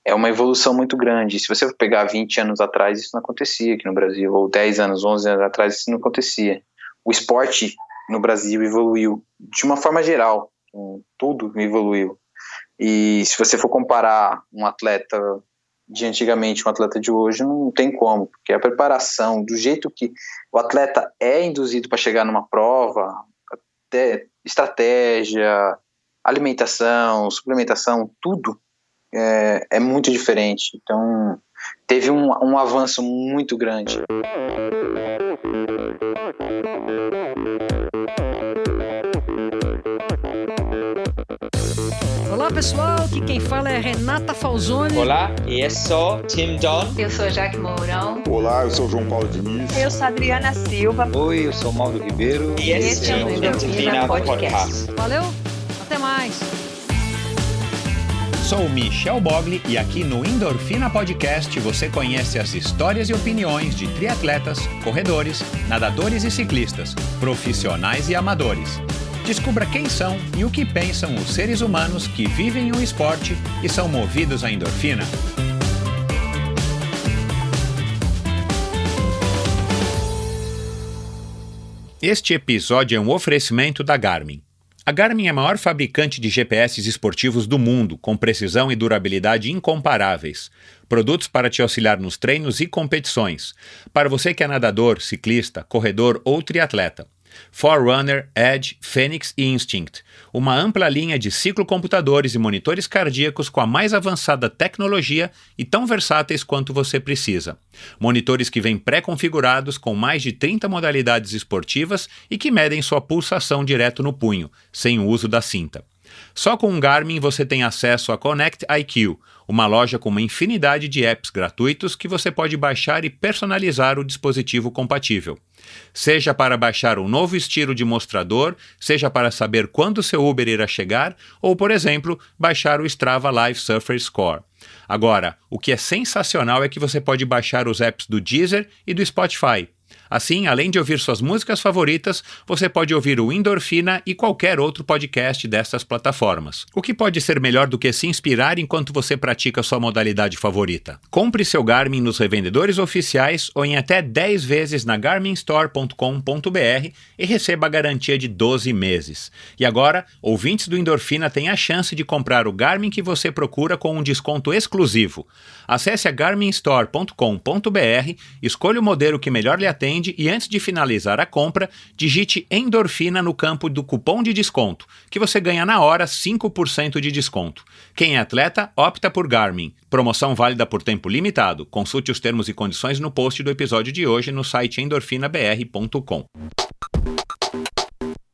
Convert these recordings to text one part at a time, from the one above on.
é uma evolução muito grande. Se você pegar 20 anos atrás, isso não acontecia aqui no Brasil, ou 10 anos, 11 anos atrás, isso não acontecia. O esporte no Brasil evoluiu de uma forma geral, tudo evoluiu. E se você for comparar um atleta de antigamente com um atleta de hoje, não tem como, porque a preparação, do jeito que o atleta é induzido para chegar numa prova, até estratégia, alimentação, suplementação, tudo é muito diferente. Então, teve um avanço muito grande. Olá pessoal, aqui quem fala é Renata Falzoni. Olá, eu sou Tim Don. Eu sou Jaque Mourão. Olá, eu sou João Paulo Diniz. Eu sou Adriana Silva. Oi, eu sou Mauro Ribeiro. E esse é o Endorfina Podcast. Valeu, até mais. Sou Michel Bogli e aqui no Endorfina Podcast você conhece as histórias e opiniões de triatletas, corredores, nadadores e ciclistas, profissionais e amadores. Descubra quem são e o que pensam os seres humanos que vivem o esporte e são movidos à endorfina. Este episódio é um oferecimento da Garmin. A Garmin é a maior fabricante de GPS esportivos do mundo, com precisão e durabilidade incomparáveis. Produtos para te auxiliar nos treinos e competições. Para você que é nadador, ciclista, corredor ou triatleta. Forerunner, Edge, Fenix e Instinct. Uma ampla linha de ciclocomputadores e monitores cardíacos com a mais avançada tecnologia e tão versáteis quanto você precisa. Monitores que vêm pré-configurados com mais de 30 modalidades esportivas e que medem sua pulsação direto no punho, sem o uso da cinta. Só com o Garmin você tem acesso a Connect IQ, uma loja com uma infinidade de apps gratuitos que você pode baixar e personalizar o dispositivo compatível. Seja para baixar um novo estilo de mostrador, seja para saber quando seu Uber irá chegar, ou, por exemplo, baixar o Strava Live Surfer Score. Agora, o que é sensacional é que você pode baixar os apps do Deezer e do Spotify. Assim, além de ouvir suas músicas favoritas, você pode ouvir o Endorfina e qualquer outro podcast dessas plataformas. O que pode ser melhor do que se inspirar enquanto você pratica sua modalidade favorita? Compre seu Garmin nos revendedores oficiais ou em até 10 vezes na garminstore.com.br e receba a garantia de 12 meses. E agora, ouvintes do Endorfina têm a chance de comprar o Garmin que você procura com um desconto exclusivo. Acesse a garminstore.com.br, escolha o modelo que melhor lhe atende e antes de finalizar a compra, digite Endorfina no campo do cupom de desconto, que você ganha na hora 5% de desconto. Quem é atleta, opta por Garmin. Promoção válida por tempo limitado. Consulte os termos e condições no post do episódio de hoje no site endorfinabr.com.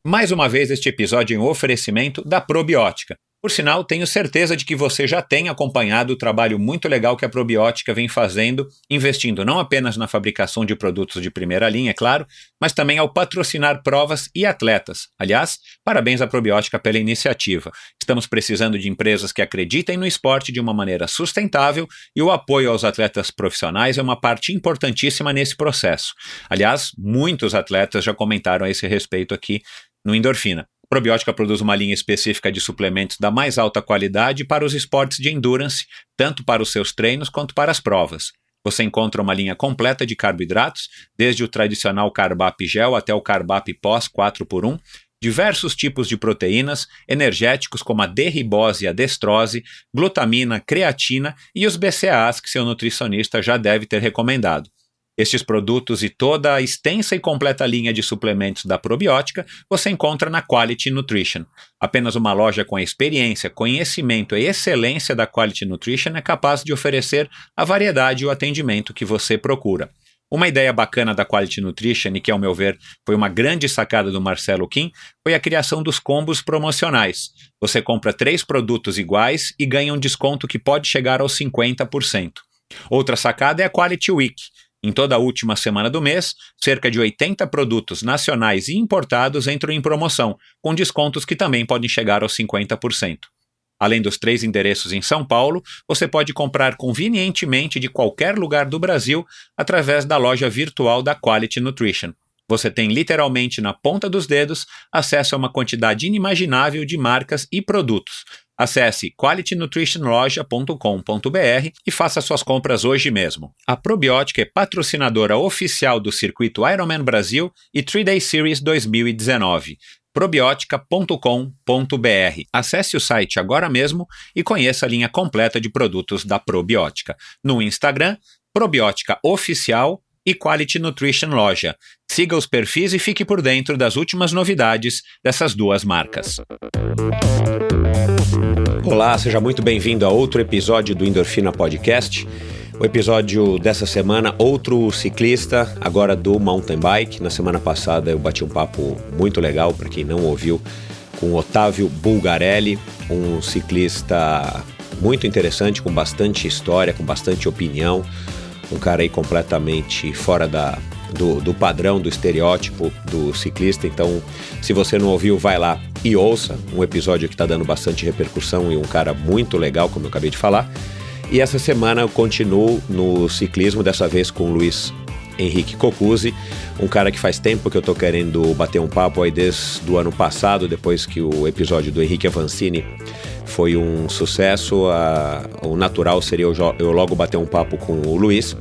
Mais uma vez, este episódio é um oferecimento da Probiótica. Por sinal, tenho certeza de que você já tem acompanhado o trabalho muito legal que a Probiótica vem fazendo, investindo não apenas na fabricação de produtos de primeira linha, é claro, mas também ao patrocinar provas e atletas. Aliás, parabéns à Probiótica pela iniciativa. Estamos precisando de empresas que acreditem no esporte de uma maneira sustentável e o apoio aos atletas profissionais é uma parte importantíssima nesse processo. Aliás, muitos atletas já comentaram a esse respeito aqui no Endorfina. A Probiótica produz uma linha específica de suplementos da mais alta qualidade para os esportes de endurance, tanto para os seus treinos quanto para as provas. Você encontra uma linha completa de carboidratos, desde o tradicional Carbap Gel até o Carbap Pós 4x1, diversos tipos de proteínas, energéticos como a D-ribose e a destrose, glutamina, creatina e os BCAAs que seu nutricionista já deve ter recomendado. Estes produtos e toda a extensa e completa linha de suplementos da Probiótica você encontra na Quality Nutrition. Apenas uma loja com a experiência, conhecimento e excelência da Quality Nutrition é capaz de oferecer a variedade e o atendimento que você procura. Uma ideia bacana da Quality Nutrition, e que ao meu ver foi uma grande sacada do Marcelo Kim, foi a criação dos combos promocionais. Você compra 3 produtos iguais e ganha um desconto que pode chegar aos 50%. Outra sacada é a Quality Week. Em toda a última semana do mês, cerca de 80 produtos nacionais e importados entram em promoção, com descontos que também podem chegar aos 50%. Além dos 3 endereços em São Paulo, você pode comprar convenientemente de qualquer lugar do Brasil através da loja virtual da Quality Nutrition. Você tem literalmente na ponta dos dedos acesso a uma quantidade inimaginável de marcas e produtos. Acesse qualitynutritionloja.com.br e faça suas compras hoje mesmo. A Probiótica é patrocinadora oficial do circuito Ironman Brasil e 3-Day Series 2019. Probiotica.com.br. Acesse o site agora mesmo e conheça a linha completa de produtos da Probiótica. No Instagram, Probiótica Oficial e Quality Nutrition Loja. Siga os perfis e fique por dentro das últimas novidades dessas duas marcas. Olá, seja muito bem-vindo a outro episódio do Endorfina Podcast. O episódio dessa semana, outro ciclista, agora do mountain bike. Na semana passada eu bati um papo muito legal, para quem não ouviu, com Otávio Bulgarelli, um ciclista muito interessante, com bastante história, com bastante opinião, um cara aí completamente fora do padrão, do estereótipo do ciclista. Então, se você não ouviu, vai lá e ouça, um episódio que está dando bastante repercussão e um cara muito legal, como eu acabei de falar. E essa semana eu continuo no ciclismo, dessa vez com o Luiz Henrique Cocuzzi, um cara que faz tempo que eu tô querendo bater um papo aí desde o ano passado, depois que o episódio do Henrique Avancini foi um sucesso. O natural seria eu logo bater um papo com o Luiz.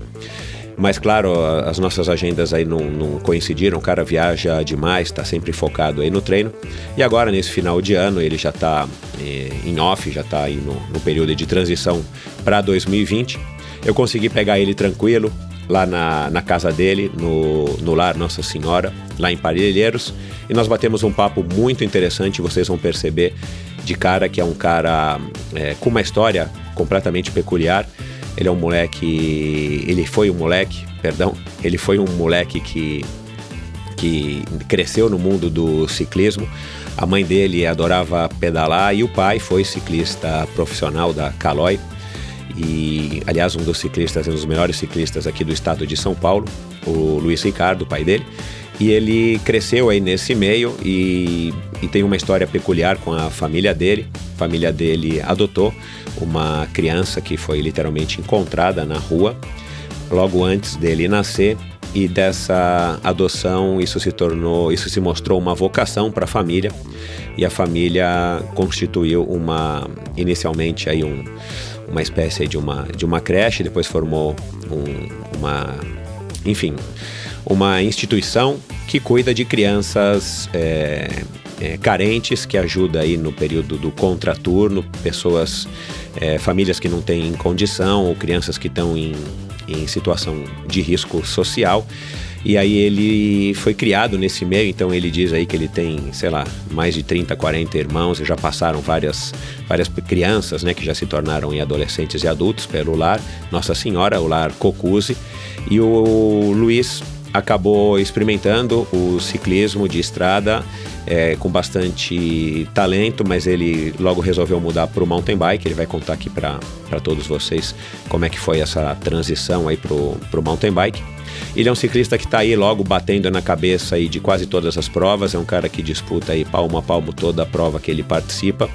Mas claro, as nossas agendas aí não coincidiram, o cara viaja demais, está sempre focado aí no treino. E agora, nesse final de ano, ele já está em off, já está aí no período de transição para 2020. Eu consegui pegar ele tranquilo, lá na casa dele, no Lar Nossa Senhora, lá em Parelheiros. E nós batemos um papo muito interessante, vocês vão perceber de cara que é um cara com uma história completamente peculiar. Ele foi um moleque que cresceu no mundo do ciclismo. A mãe dele adorava pedalar e o pai foi ciclista profissional da Caloi. E, aliás, um dos melhores ciclistas aqui do estado de São Paulo, o Luiz Ricardo, o pai dele. E ele cresceu aí nesse meio e tem uma história peculiar com a família dele. A família dele adotou uma criança que foi literalmente encontrada na rua logo antes dele nascer, e dessa adoção isso se mostrou uma vocação para a família, e a família constituiu inicialmente aí uma espécie de uma creche, depois formou uma instituição que cuida de crianças carentes, que ajuda aí no período do contraturno, famílias que não têm condição ou crianças que estão em situação de risco social. E aí ele foi criado nesse meio, então ele diz aí que ele tem, mais de 30, 40 irmãos, e já passaram várias crianças, né, que já se tornaram adolescentes e adultos pelo Lar Nossa Senhora, o Lar Cocuzzi. E o Luiz acabou experimentando o ciclismo de estrada com bastante talento, mas ele logo resolveu mudar para o mountain bike. Ele vai contar aqui para todos vocês como é que foi essa transição aí pro mountain bike. Ele é um ciclista que está aí logo batendo na cabeça aí de quase todas as provas, é um cara que disputa aí palmo a palmo toda a prova que ele participa,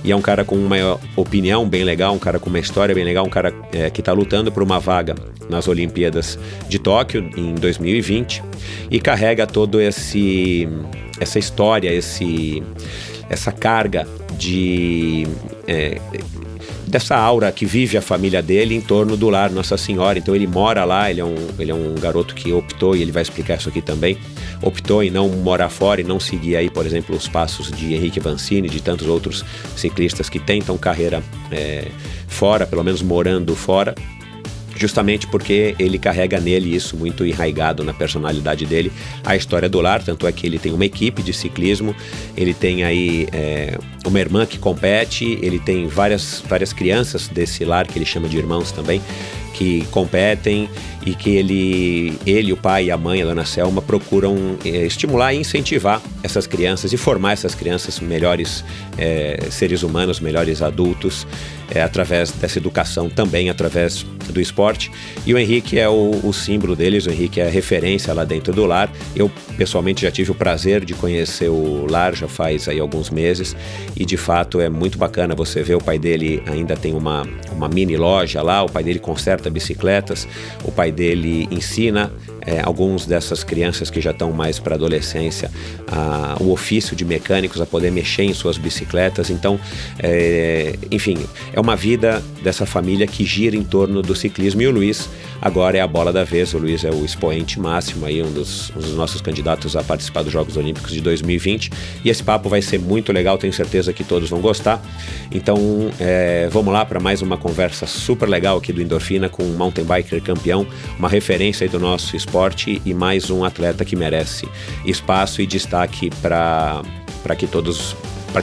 e é um cara com uma opinião bem legal, um cara com uma história bem legal, um cara que está lutando por uma vaga nas Olimpíadas de Tóquio em 2020 e carrega todo essa história, essa carga dessa aura que vive a família dele em torno do Lar Nossa Senhora. Então ele mora lá, ele é um garoto que optou, e ele vai explicar isso aqui também, optou em não morar fora e não seguir aí, por exemplo, os passos de Henrique Avancini, de tantos outros ciclistas que tentam carreira fora, pelo menos morando fora, justamente porque ele carrega nele isso muito enraizado na personalidade dele, a história do lar. Tanto é que ele tem uma equipe de ciclismo, ele tem aí uma irmã que compete, ele tem várias crianças desse lar, que ele chama de irmãos também, que competem, e que ele, o pai e a mãe, a dona Selma, procuram estimular e incentivar essas crianças e formar essas crianças melhores seres humanos, melhores adultos, através dessa educação, também através do esporte. E o Henrique é o símbolo deles, o Henrique é a referência lá dentro do lar. Eu pessoalmente já tive o prazer de conhecer o lar, já faz aí alguns meses, e de fato é muito bacana você ver. O pai dele ainda tem uma mini loja lá, o pai dele conserta bicicletas, o pai dele ensina alguns dessas crianças que já estão mais para adolescência, o ofício de mecânicos, a poder mexer em suas bicicletas. Então, enfim, é uma vida dessa família que gira em torno do ciclismo, e o Luiz agora é a bola da vez. O Luiz é o expoente máximo aí, um dos nossos candidatos a participar dos Jogos Olímpicos de 2020, e esse papo vai ser muito legal, tenho certeza que todos vão gostar. Então vamos lá para mais uma conversa super legal aqui do Endorfina com um mountain biker campeão, uma referência aí do nosso esporte e mais um atleta que merece espaço e destaque para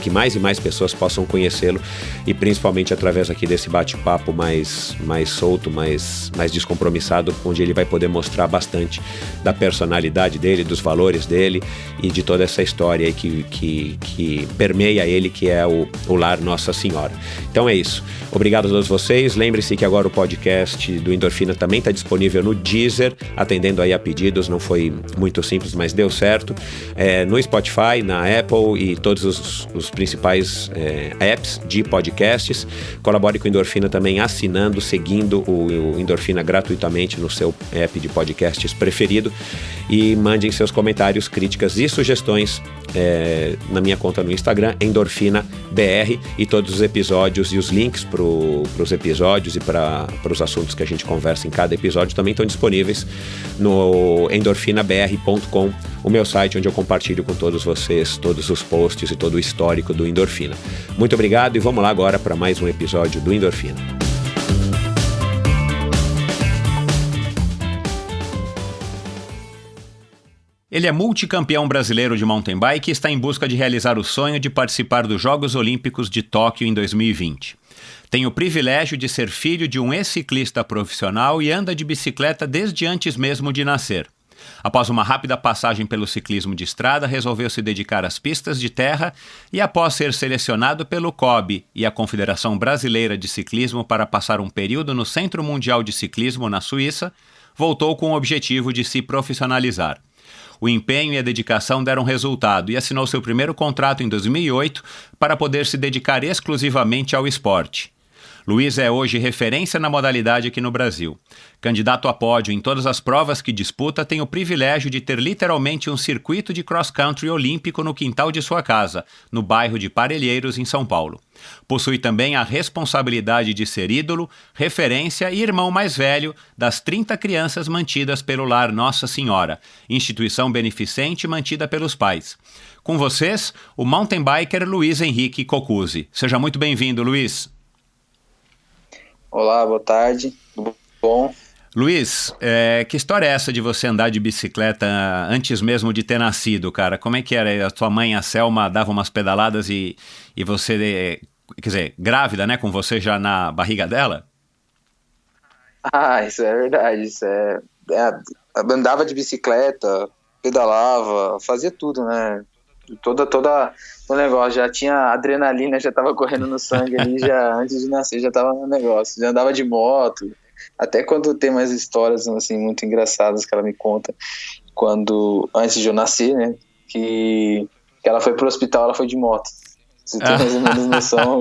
que mais e mais pessoas possam conhecê-lo, e principalmente através aqui desse bate-papo mais solto, mais descompromissado, onde ele vai poder mostrar bastante da personalidade dele, dos valores dele e de toda essa história aí que permeia ele, que é o Lar Nossa Senhora. Então é isso. Obrigado a todos vocês. Lembre-se que agora o podcast do Endorfina também está disponível no Deezer, atendendo aí a pedidos. Não foi muito simples, mas deu certo. No Spotify, na Apple e todos os principais apps de podcasts. Colabore com o Endorfina também assinando, seguindo o Endorfina gratuitamente no seu app de podcasts preferido, e mandem seus comentários, críticas e sugestões na minha conta no Instagram, EndorfinaBR, e todos os episódios e os links para os episódios e para os assuntos que a gente conversa em cada episódio também estão disponíveis no endorfinabr.com, o meu site onde eu compartilho com todos vocês todos os posts e todo o histórico do Endorfina. Muito obrigado, e vamos lá agora para mais um episódio do Endorfina. Ele é multicampeão brasileiro de mountain bike e está em busca de realizar o sonho de participar dos Jogos Olímpicos de Tóquio em 2020. Tem o privilégio de ser filho de um ex-ciclista profissional e anda de bicicleta desde antes mesmo de nascer. Após uma rápida passagem pelo ciclismo de estrada, resolveu se dedicar às pistas de terra e, após ser selecionado pelo COB e a Confederação Brasileira de Ciclismo para passar um período no Centro Mundial de Ciclismo na Suíça, voltou com o objetivo de se profissionalizar. O empenho e a dedicação deram resultado e assinou seu primeiro contrato em 2008 para poder se dedicar exclusivamente ao esporte. Luiz é hoje referência na modalidade aqui no Brasil. Candidato a pódio em todas as provas que disputa, tem o privilégio de ter literalmente um circuito de cross-country olímpico no quintal de sua casa, no bairro de Parelheiros, em São Paulo. Possui também a responsabilidade de ser ídolo, referência e irmão mais velho das 30 crianças mantidas pelo Lar Nossa Senhora, instituição beneficente mantida pelos pais. Com vocês, o mountain biker Luiz Henrique Cocuzzi. Seja muito bem-vindo, Luiz. Olá, boa tarde, tudo bom? Luiz, que história é essa de você andar de bicicleta antes mesmo de ter nascido, cara? Como é que era? A tua mãe, a Selma, dava umas pedaladas e você, quer dizer, grávida, né, com você já na barriga dela? Ah, isso é verdade, andava de bicicleta, pedalava, fazia tudo, né? Toda o negócio, já tinha adrenalina, já tava correndo no sangue ali, já antes de nascer, já tava no negócio, já andava de moto, até quando tem mais histórias, assim, muito engraçadas que ela me conta, antes de eu nascer, né, que ela foi pro hospital, ela foi de moto, você tem mais ou menos noção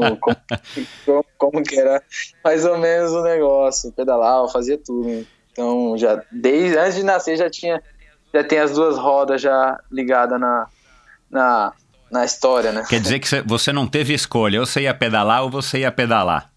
como que era mais ou menos o negócio, pedalava, fazia tudo, né? Então, já, desde antes de nascer, já tem as duas rodas já ligadas na história, né? Quer dizer que você não teve escolha, ou você ia pedalar ou você ia pedalar?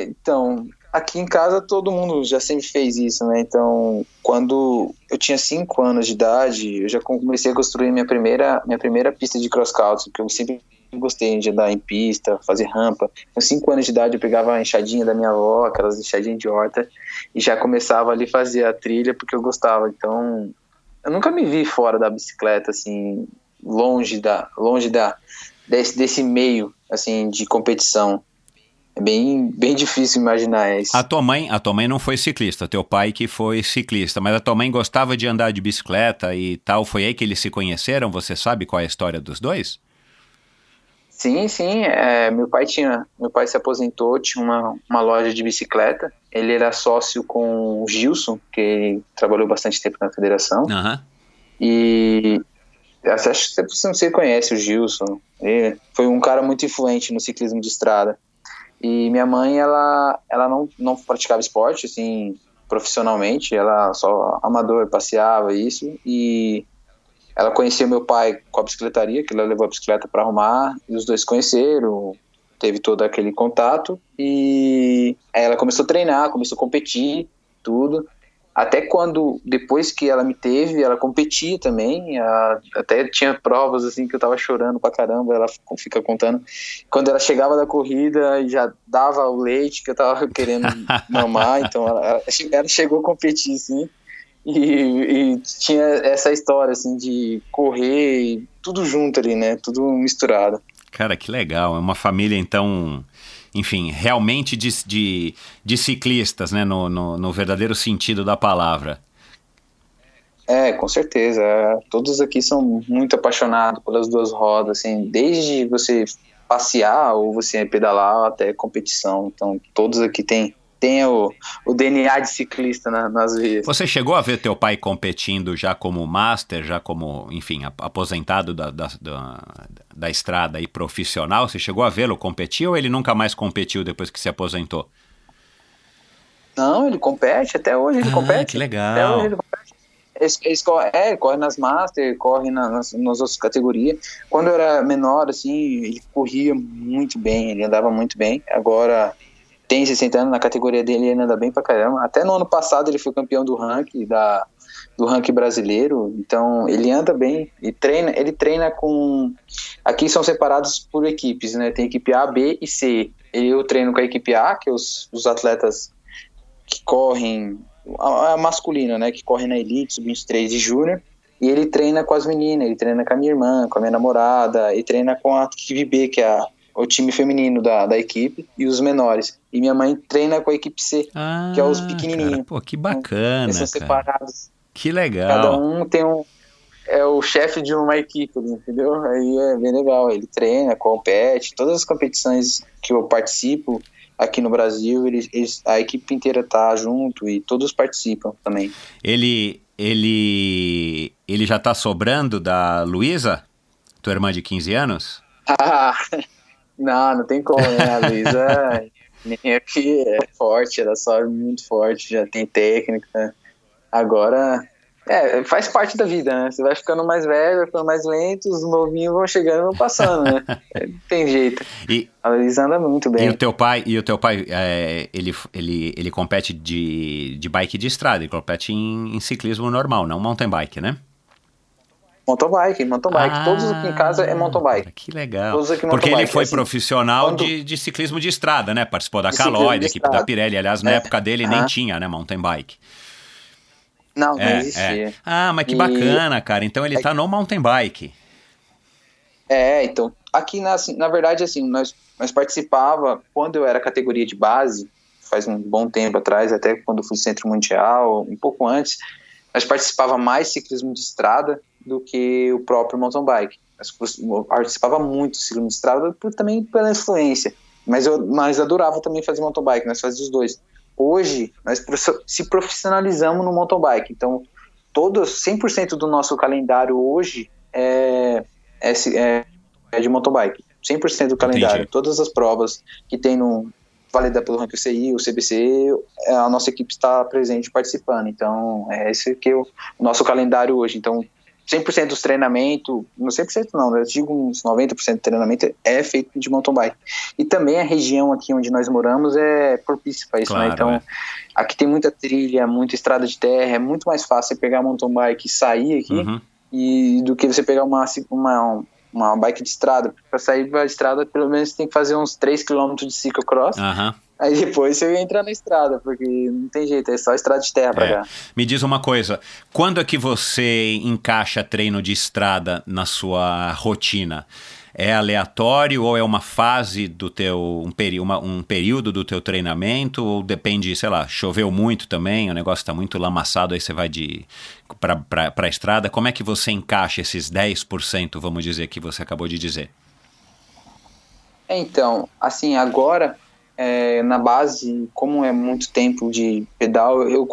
Então, aqui em casa todo mundo já sempre fez isso, né? Então, quando eu tinha 5 anos de idade, eu já comecei a construir minha primeira pista de cross-country, porque eu sempre gostei de andar em pista, fazer rampa. Com 5 anos de idade eu pegava a enxadinha da minha avó, aquelas enxadinhas de horta, e já começava ali a fazer a trilha, porque eu gostava. Então, eu nunca me vi fora da bicicleta, assim, longe desse meio, assim, de competição. É bem difícil imaginar isso. A tua mãe não foi ciclista, teu pai que foi ciclista, mas a tua mãe gostava de andar de bicicleta e tal, foi aí que eles se conheceram? Você sabe qual é a história dos dois? Sim, meu pai se aposentou, tinha uma loja de bicicleta, ele era sócio com o Gilson, que trabalhou bastante tempo na federação, e acho que você conhece o Gilson, ele foi um cara muito influente no ciclismo de estrada, e minha mãe, ela não praticava esporte, assim, profissionalmente, ela só amador, passeava isso, e ela conhecia meu pai com a bicicletaria, que ela levou a bicicleta para arrumar, e os dois se conheceram, teve todo aquele contato, e aí ela começou a treinar, começou a competir, tudo. Até quando, depois que ela me teve, ela competia também, até tinha provas assim que eu tava chorando pra caramba, ela fica contando. Quando ela chegava da corrida, já dava o leite que eu tava querendo mamar, então ela chegou a competir, assim, e tinha essa história, assim, de correr, tudo junto ali, né, tudo misturado. Cara, que legal, é uma família, então... Enfim, realmente de ciclistas, né, no verdadeiro sentido da palavra. Com certeza. Todos aqui são muito apaixonados pelas duas rodas, assim, desde você passear ou você pedalar até competição. Então, todos aqui têm o DNA de ciclista nas veias. Você chegou a ver teu pai competindo já como master, já como, enfim, aposentado da estrada e profissional? Você chegou a vê-lo competir ou ele nunca mais competiu depois que se aposentou? Não, ele compete, até hoje ele compete. Que legal. Até hoje ele compete. Ele corre nas Master, corre nas outras categorias. Quando eu era menor, assim, ele corria muito bem, ele andava muito bem. Agora... tem 60 anos, na categoria dele ele anda bem pra caramba. Até no ano passado ele foi campeão do ranking, do ranking brasileiro. Então ele anda bem, ele treina com... Aqui são separados por equipes, né? Tem equipe A, B e C. Eu treino com a equipe A, que é os atletas que correm, a masculina, né? Que correm na Elite, Sub-23 e Júnior. E ele treina com as meninas, ele treina com a minha irmã, com a minha namorada, e treina com a equipe B, que é o time feminino da equipe, e os menores. E minha mãe treina com a equipe C, que é os pequenininhos. Cara, pô, que bacana, eles são separados. Que legal. Cada um tem é o chefe de uma equipe, entendeu? Aí é bem legal. Ele treina, compete. Todas as competições que eu participo aqui no Brasil, a equipe inteira tá junto e todos participam também. Ele já tá sobrando da Luísa, tua irmã de 15 anos? Não tem como, né? A Luísa aqui é forte, ela sobe muito forte, já tem técnica. Agora, faz parte da vida, né? Você vai ficando mais velho, vai ficando mais lento, os novinhos vão chegando e vão passando, né? Tem jeito. A Luísa anda muito bem. E o teu pai ele compete de bike de estrada, ele compete em ciclismo normal, não mountain bike, né? Mountain bike. Todos aqui em casa é mountain bike. Cara, que legal. Todos aqui porque ele foi assim, profissional de ciclismo de estrada, né? Participou da Caloi, da equipe da Pirelli. Aliás, na época dele nem tinha, né? Mountain bike. Não existia. Mas que bacana, cara. Então ele tá no mountain bike. Então, aqui na verdade, assim, nós participava, quando eu era categoria de base, faz um bom tempo atrás, até quando eu fui Centro Mundial, um pouco antes, nós participava mais ciclismo de estrada do que o próprio mountain bike. Eu participava muito do ciclismo de estrada também pela influência, mas adorava também fazer mountain bike, nós fazíamos os dois. Hoje, nós se profissionalizamos no mountain bike, então 100% do nosso calendário hoje é de mountain bike, 100% do calendário. Entendi. Todas as provas que tem no valida pelo ranking UCI, o CBC, a nossa equipe está presente participando, então esse que é o nosso calendário hoje. Então 100% dos treinamentos, não 100% não, eu digo uns 90% do treinamento é feito de mountain bike. E também a região aqui onde nós moramos é propícia para isso, claro, né? Então, aqui tem muita trilha, muita estrada de terra, é muito mais fácil você pegar mountain bike e sair aqui, do que você pegar uma bike de estrada. Para sair da estrada, pelo menos você tem que fazer uns 3 km de ciclocross. Aí depois você entra na estrada, porque não tem jeito, é só estrada de terra pra cá. Me diz uma coisa, quando é que você encaixa treino de estrada na sua rotina? É aleatório ou é uma fase do teu, um período do teu treinamento? Ou depende, sei lá, choveu muito também, o negócio tá muito lamaçado, aí você vai pra estrada. Como é que você encaixa esses 10%, vamos dizer, que você acabou de dizer? Então, assim, agora... na base, como é muito tempo de pedal, eu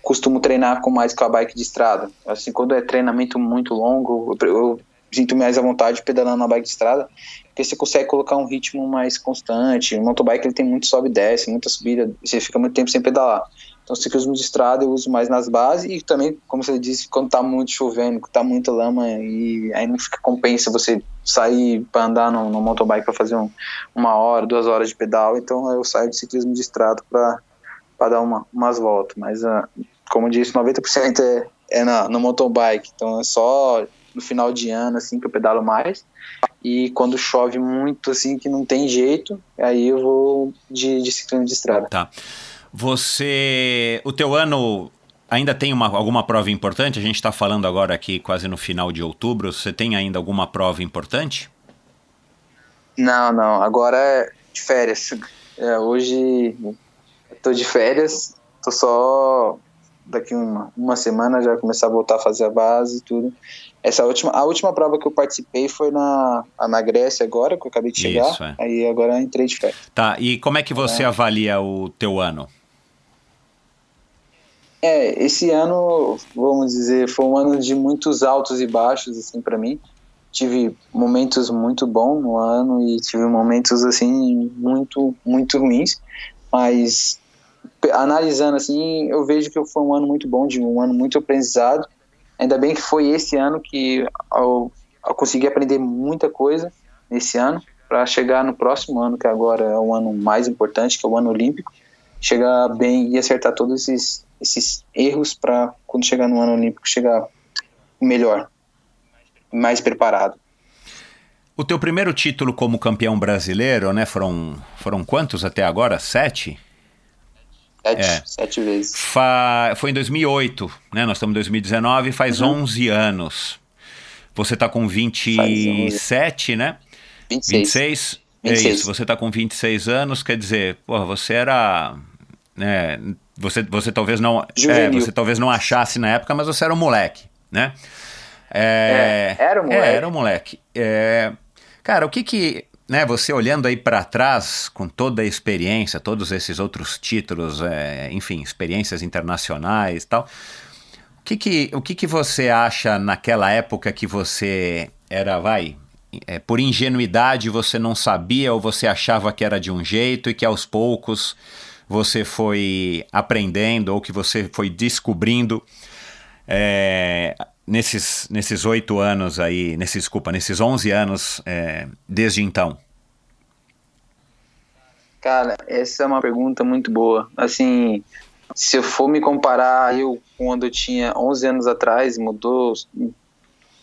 costumo treinar mais com a bike de estrada. Assim, quando é treinamento muito longo, eu sinto mais à vontade pedalando na bike de estrada, porque você consegue colocar um ritmo mais constante. O mountain bike ele tem muito sobe e desce, muita subida, você fica muito tempo sem pedalar. Então, ciclismo de estrada eu uso mais nas bases e também, como você disse, quando tá muito chovendo, quando tá muita lama, e aí não fica compensa você sair para andar no mountain bike para fazer 1 hora, 2 horas de pedal. Então, eu saio de ciclismo de estrada para dar umas voltas. Mas, como eu disse, 90% é no mountain bike. Então, é só no final de ano assim que eu pedalo mais. E quando chove muito, assim, que não tem jeito, aí eu vou de ciclismo de estrada. Tá. O teu ano ainda tem alguma prova importante? A gente está falando agora aqui quase no final de outubro. Você tem ainda alguma prova importante? Não. Agora é de férias. Hoje estou de férias. Estou só daqui uma semana já começar a voltar a fazer a base e tudo. A última prova que eu participei foi na Grécia agora, que eu acabei de chegar. Isso, Aí agora eu entrei de férias. Tá, e como é que você avalia o teu ano? Esse ano, vamos dizer, foi um ano de muitos altos e baixos, assim, para mim. Tive momentos muito bons no ano e tive momentos, assim, muito, muito ruins. Mas, analisando, assim, eu vejo que foi um ano muito bom, de um ano muito aprendizado. Ainda bem que foi esse ano que eu consegui aprender muita coisa nesse ano, para chegar no próximo ano, que agora é o ano mais importante, que é o ano olímpico, chegar bem e acertar todos esses erros para quando chegar no ano olímpico chegar melhor, mais preparado. O teu primeiro título como campeão brasileiro, né? Foram quantos até agora? 7? 7 vezes. Foi em 2008, né? Nós estamos em 2019, faz 11 anos. Você está com 27, né? 26. É isso, você está com 26 anos, quer dizer, você era... né? Você talvez não... você talvez não achasse na época, mas você era um moleque, né? Era um moleque. Era um moleque. Cara, o que né, você olhando aí para trás, com toda a experiência, todos esses outros títulos, enfim, experiências internacionais e tal, o que você acha naquela época que você era, por ingenuidade você não sabia ou você achava que era de um jeito e que aos poucos você foi aprendendo ou que você foi descobrindo nesses 8 anos aí, nesses 11 anos desde então? Cara, essa é uma pergunta muito boa. Assim, se eu for me comparar quando eu tinha 11 anos atrás, mudou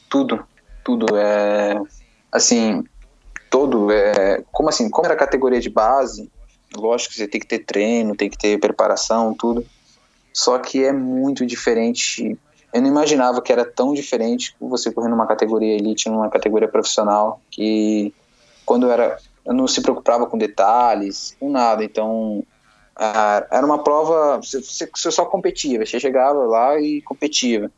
tudo. Assim, como era a categoria de base, lógico que você tem que ter treino, tem que ter preparação, tudo. Só que é muito diferente. Eu não imaginava que era tão diferente você correr numa categoria elite, numa categoria profissional, que quando eu não se preocupava com detalhes, com nada. Então, era uma prova, você só competia, você chegava lá e competia.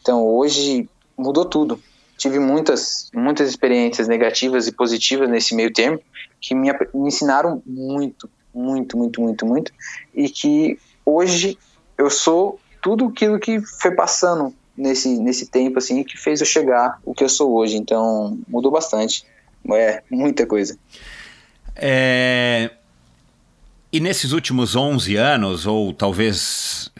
Então, hoje mudou tudo. Tive muitas experiências negativas e positivas nesse meio termo, que me ensinaram muito, muito, muito, muito, muito, e que hoje eu sou tudo aquilo que foi passando nesse tempo, assim, que fez eu chegar o que eu sou hoje. Então, mudou bastante. Muita coisa. E nesses últimos 11 anos, ou talvez,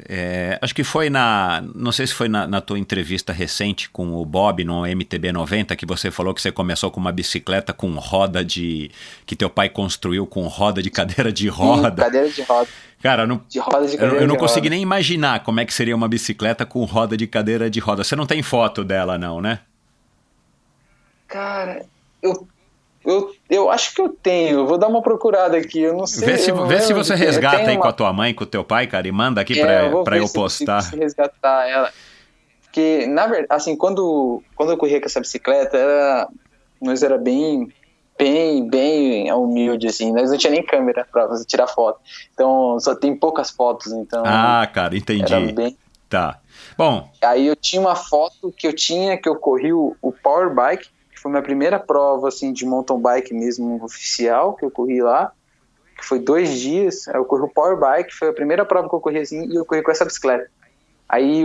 acho que foi não sei se foi na tua entrevista recente com o Bob no MTB 90, que você falou que você começou com uma bicicleta com roda que teu pai construiu com roda de cadeira de roda. Cadeira de roda. Cara, eu não consegui nem imaginar como é que seria uma bicicleta com roda de cadeira de roda. Você não tem foto dela não, né? Cara, eu acho que eu tenho. Eu vou dar uma procurada aqui. Eu não sei. Vê se você resgata aí com a tua mãe, com o teu pai, cara, e manda aqui pra eu postar. Se resgatar ela. Porque, na verdade, assim, quando eu corria com essa bicicleta, nós era bem humilde, assim. Nós não tinha nem câmera pra você tirar foto. Então, só tem poucas fotos. Então, cara, entendi. Tá. Bom. Aí eu tinha uma foto que eu corri o Power Bike. Foi minha primeira prova, assim, de mountain bike mesmo oficial, que eu corri lá, que foi 2 dias. Aí eu corri o Power Bike, foi a primeira prova que eu corri assim, e eu corri com essa bicicleta. Aí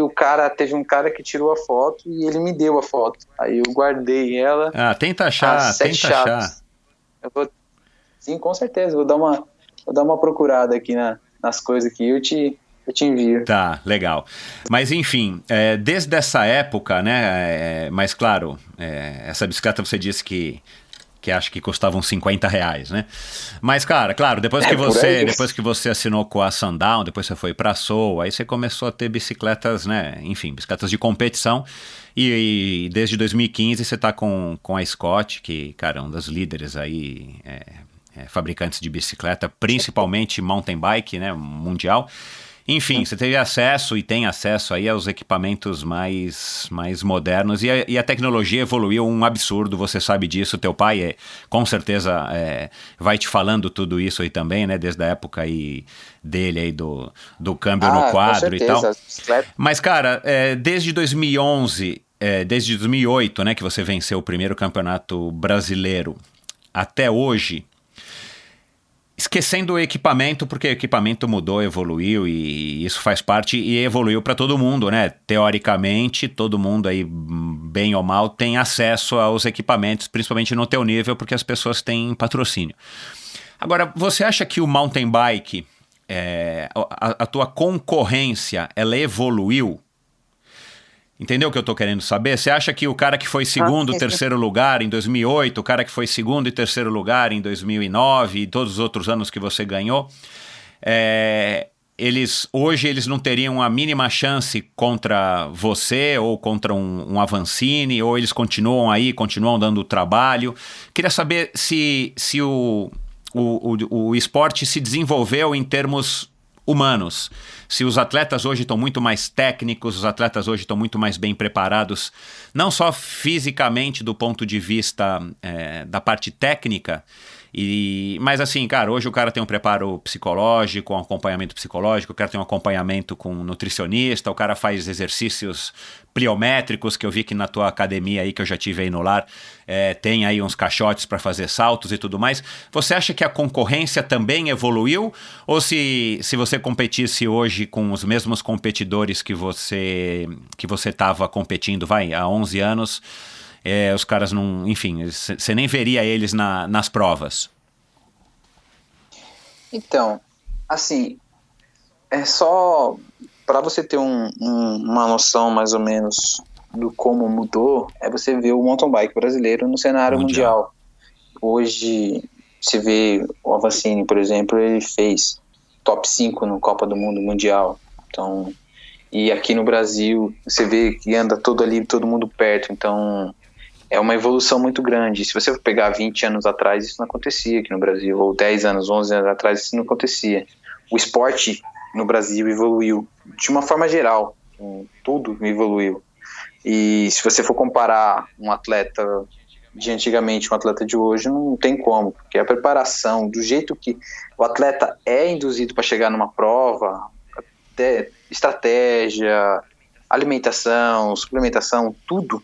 teve um cara que tirou a foto e ele me deu a foto. Aí eu guardei ela. Tenta achar. Sim, com certeza, vou dar uma procurada aqui nas coisas aqui, eu te Eu te envio. Tá, legal. Mas enfim, desde essa época, né? Mas claro, essa bicicleta você disse que acha que custavam R$50, né? Mas, cara, claro, depois que você assinou com a Sundown, depois você foi pra Soul, aí você começou a ter bicicletas, né? Enfim, bicicletas de competição. E desde 2015 você tá com a Scott, que, cara, é um dos líderes aí, fabricantes de bicicleta, principalmente mountain bike, né? Mundial. Enfim, você teve acesso e tem acesso aí aos equipamentos mais modernos e a tecnologia evoluiu um absurdo, você sabe disso, teu pai com certeza vai te falando tudo isso aí também, né, desde a época aí dele aí do câmbio no quadro e tal. Mas, cara, desde 2011, desde 2008, né, que você venceu o primeiro campeonato brasileiro até hoje, esquecendo o equipamento, porque o equipamento mudou, evoluiu e isso faz parte e evoluiu para todo mundo, né? Teoricamente, todo mundo aí, bem ou mal, tem acesso aos equipamentos, principalmente no teu nível, porque as pessoas têm patrocínio. Agora, você acha que o mountain bike, a tua concorrência, ela evoluiu? Entendeu o que eu tô querendo saber? Você acha que o cara que foi segundo, terceiro lugar em 2008, o cara que foi segundo e terceiro lugar em 2009 e todos os outros anos que você ganhou, hoje eles não teriam a mínima chance contra você ou contra um Avancini, ou eles continuam aí, continuam dando trabalho? Queria saber se o esporte se desenvolveu em termos humanos. Se os atletas hoje estão muito mais técnicos, os atletas hoje estão muito mais bem preparados, não só fisicamente do ponto de vista da parte técnica, mas assim, cara, hoje o cara tem um preparo psicológico, um acompanhamento psicológico, o cara tem um acompanhamento com um nutricionista, o cara faz exercícios pliométricos, que eu vi que na tua academia aí, que eu já tive aí no lar, tem aí uns caixotes para fazer saltos e tudo mais. Você acha que a concorrência também evoluiu? Ou se você competisse hoje com os mesmos competidores que você estava competindo, há 11 anos, os caras não... Enfim, você nem veria eles nas provas? Então, assim, só para você ter uma noção mais ou menos do como mudou, você vê o mountain bike brasileiro no cenário mundial. Hoje, você vê o Avancini, por exemplo, ele fez top 5 no Copa do Mundo Mundial. Então, e aqui no Brasil, você vê que anda todo mundo perto. Então, é uma evolução muito grande. Se você pegar 20 anos atrás, isso não acontecia aqui no Brasil, ou 10 anos, 11 anos atrás, isso não acontecia. O esporte no Brasil evoluiu de uma forma geral, tudo evoluiu. E se você for comparar um atleta de antigamente com um atleta de hoje, não tem como, porque a preparação, do jeito que o atleta é induzido para chegar numa prova, até estratégia, alimentação, suplementação, tudo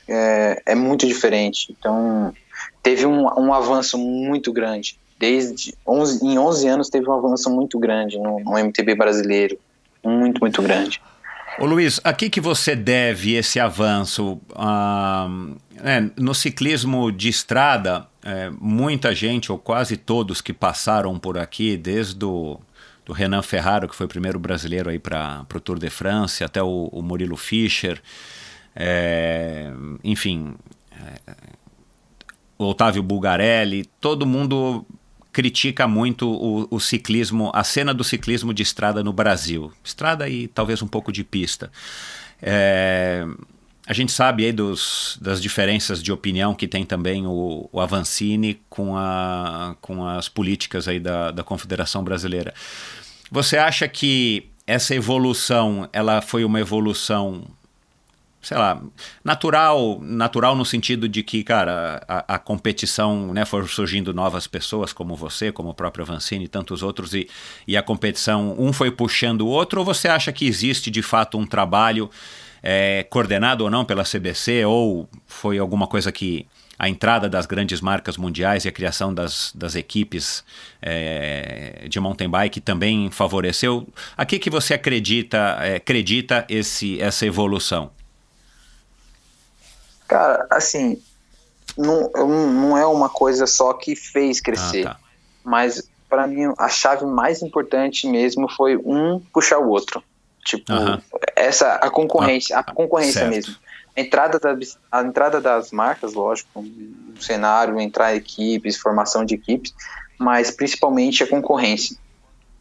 é muito diferente. Então, teve um avanço muito grande. Em 11 anos teve um avanço muito grande no MTB brasileiro. Muito, muito grande. Ô Luiz, a que você deve esse avanço? No ciclismo de estrada, muita gente, ou quase todos que passaram por aqui, desde do Renan Ferraro, que foi o primeiro brasileiro aí para o Tour de France, até o Murilo Fischer, enfim, o Otávio Bulgarelli, todo mundo critica muito o ciclismo, a cena do ciclismo de estrada no Brasil. Estrada e talvez um pouco de pista. A gente sabe aí das diferenças de opinião que tem também o Avancini com as políticas aí da Confederação Brasileira. Você acha que essa evolução, ela foi uma evolução, sei lá, natural no sentido de que, cara, a competição, né, foram surgindo novas pessoas como você, como o próprio Avancini e tantos outros, e a competição, um foi puxando o outro, ou você acha que existe de fato um trabalho coordenado ou não pela CBC, ou foi alguma coisa que a entrada das grandes marcas mundiais e a criação das equipes de mountain bike também favoreceu? A que você acredita essa evolução? Cara, assim, não é uma coisa só que fez crescer, mas para mim, a chave mais importante mesmo foi um puxar o outro. Tipo, a concorrência certo. mesmo. A entrada das marcas, lógico, o cenário, entrar equipes, formação de equipes, mas principalmente a concorrência.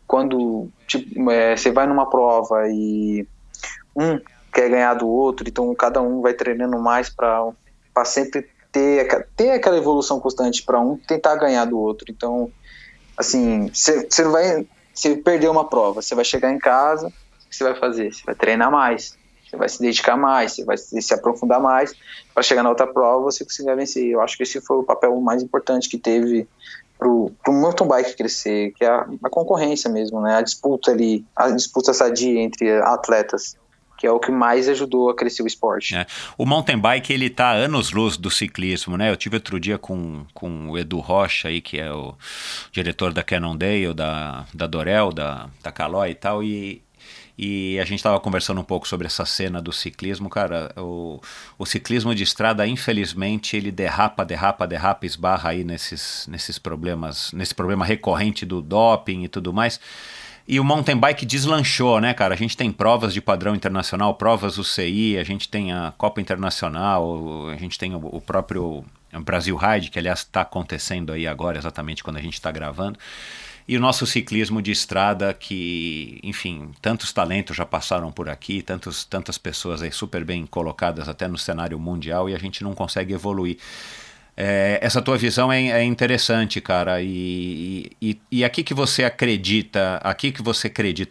Quando você vai numa prova e um quer ganhar do outro, então cada um vai treinando mais para sempre ter aquela evolução constante, para um tentar ganhar do outro. Então, assim, você perdeu uma prova, você vai chegar em casa, o que você vai fazer? Você vai treinar mais, você vai se dedicar mais, você vai se aprofundar mais, para chegar na outra prova você conseguir vencer. Eu acho que esse foi o papel mais importante que teve pro mountain bike crescer, que é a concorrência mesmo, né? A disputa sadia entre atletas, que é o que mais ajudou a crescer o esporte. O mountain bike, ele tá a anos-luz do ciclismo, né? Eu tive outro dia com o Edu Rocha, aí, que é o diretor da Cannondale, da Dorel, da Caloi e tal, e a gente estava conversando um pouco sobre essa cena do ciclismo. Cara, o ciclismo de estrada, infelizmente, ele derrapa, esbarra aí nesses problemas, nesse problema recorrente do doping e tudo mais. E o mountain bike deslanchou, né, cara? A gente tem provas de padrão internacional, provas UCI, a gente tem a Copa Internacional, a gente tem o próprio Brasil Ride, que aliás está acontecendo aí agora, exatamente quando a gente está gravando. E o nosso ciclismo de estrada que, enfim, tantos talentos já passaram por aqui, tantas pessoas aí super bem colocadas até no cenário mundial, e a gente não consegue evoluir. Essa tua visão é interessante, cara, e aqui que você acredita,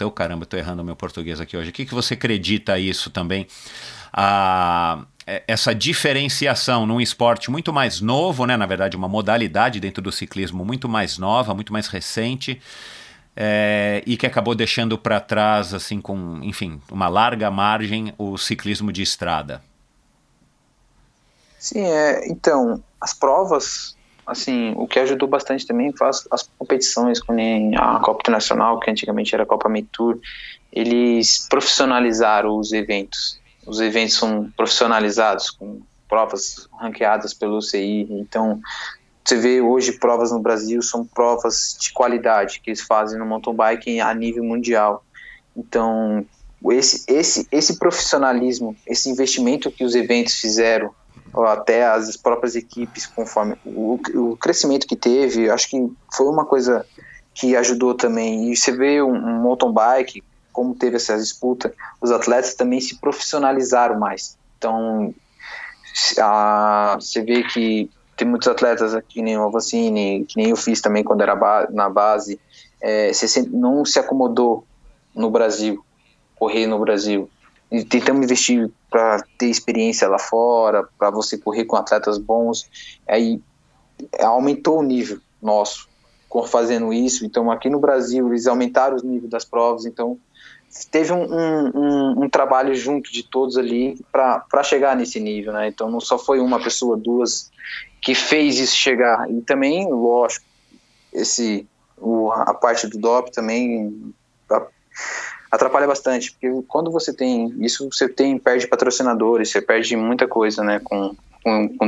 oh caramba, eu tô errando o meu português aqui hoje, aqui que você acredita isso também, essa diferenciação num esporte muito mais novo, né, na verdade uma modalidade dentro do ciclismo muito mais nova, muito mais recente, e que acabou deixando para trás, assim, com, enfim, uma larga margem, o ciclismo de estrada. Sim, então, as provas, assim, o que ajudou bastante também foi as competições, como a Copa Internacional, que antigamente era a Copa Tour, eles profissionalizaram os eventos. Os eventos são profissionalizados, com provas ranqueadas pelo UCI. Então, você vê hoje provas no Brasil, são provas de qualidade que eles fazem no mountain bike a nível mundial. Então, esse profissionalismo, esse investimento que os eventos fizeram, ou até as próprias equipes, conforme o crescimento que teve, acho que foi uma coisa que ajudou também. E você vê um mountain bike, como teve essa disputa, os atletas também se profissionalizaram mais. Então, você vê que tem muitos atletas, que nem o Avancini, que nem eu fiz também quando era na base, você não se acomodou no Brasil, correr no Brasil. E tentamos investir para ter experiência lá fora, para você correr com atletas bons. Aí aumentou o nível nosso fazendo isso. Então, aqui no Brasil, eles aumentaram o nível das provas. Então, teve um trabalho junto de todos ali para chegar nesse nível, né? Então, não só foi uma pessoa, duas, que fez isso chegar. E também, lógico, a parte do DOP também atrapalha bastante, porque quando você tem isso, perde patrocinadores, você perde muita coisa, né, com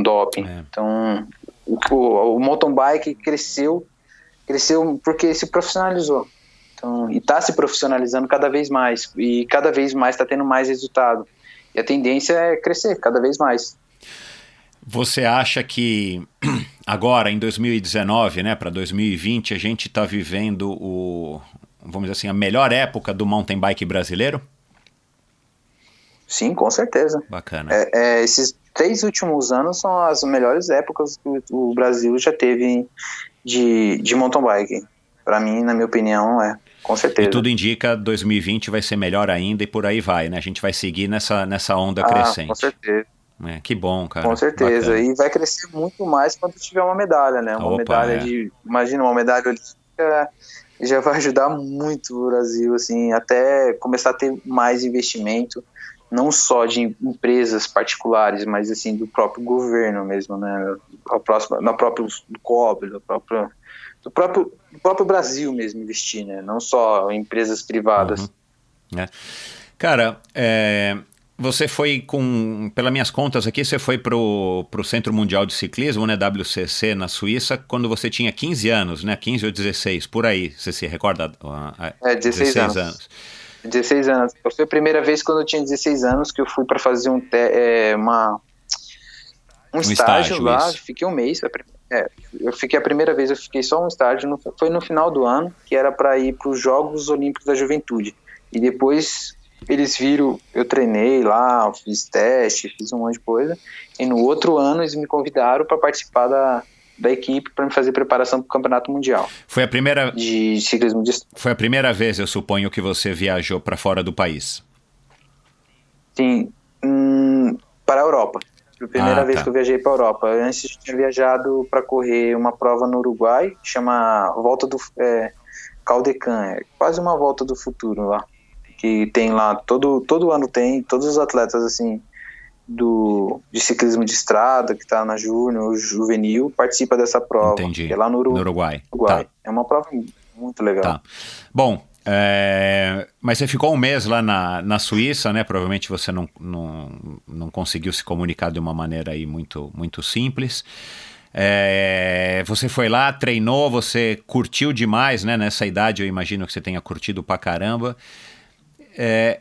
doping. Então, o mountain bike cresceu porque se profissionalizou. Então, e está se profissionalizando cada vez mais, e cada vez mais está tendo mais resultado. E a tendência é crescer cada vez mais. Você acha que agora, em 2019, né, para 2020, a gente está vivendo vamos dizer assim, a melhor época do mountain bike brasileiro? Sim, com certeza. Bacana. Esses 3 últimos anos são as melhores épocas que o Brasil já teve de mountain bike. Para mim, na minha opinião, com certeza. E tudo indica 2020 vai ser melhor ainda e por aí vai, né? A gente vai seguir nessa onda crescente. Com certeza. Que bom, cara. Com certeza. Bacana. E vai crescer muito mais quando tiver uma medalha, né? Imagina uma medalha olímpica, já vai ajudar muito o Brasil, assim, até começar a ter mais investimento, não só de empresas particulares, mas assim do próprio governo mesmo, né? Do COB, do próprio Brasil mesmo investir, né? Não só empresas privadas. Cara, Você foi pelas minhas contas aqui, você foi pro Centro Mundial de Ciclismo, né, WCC, na Suíça, quando você tinha 15 anos, né, 15 ou 16, por aí, você se recorda? 16 anos. 16 anos. Foi a primeira vez quando eu tinha 16 anos que eu fui para fazer um estágio lá, isso. Fiquei um mês. Eu fiquei a primeira vez, eu fiquei só um estágio, foi no final do ano, que era para ir para os Jogos Olímpicos da Juventude. E depois eles viram, eu treinei lá, fiz teste, fiz um monte de coisa. E no outro ano eles me convidaram para participar da equipe para me fazer preparação para o Campeonato Mundial. Foi a primeira de ciclismo de... Foi a primeira vez, eu suponho, que você viajou para fora do país. Sim, para a Europa. Foi a primeira vez que eu viajei para a Europa. Antes eu tinha viajado para correr uma prova no Uruguai, que chama Volta do Caldecan, é quase uma volta do futuro lá, que tem lá, todo ano tem, todos os atletas assim de ciclismo de estrada, que está na Júnior, juvenil, participa dessa prova. Entendi. Que é lá no Uruguai. Tá. É uma prova muito legal. Tá. Bom, mas você ficou um mês lá na Suíça, né? Provavelmente você não conseguiu se comunicar de uma maneira aí muito, muito simples. Você foi lá, treinou, você curtiu demais, né? Nessa idade eu imagino que você tenha curtido pra caramba.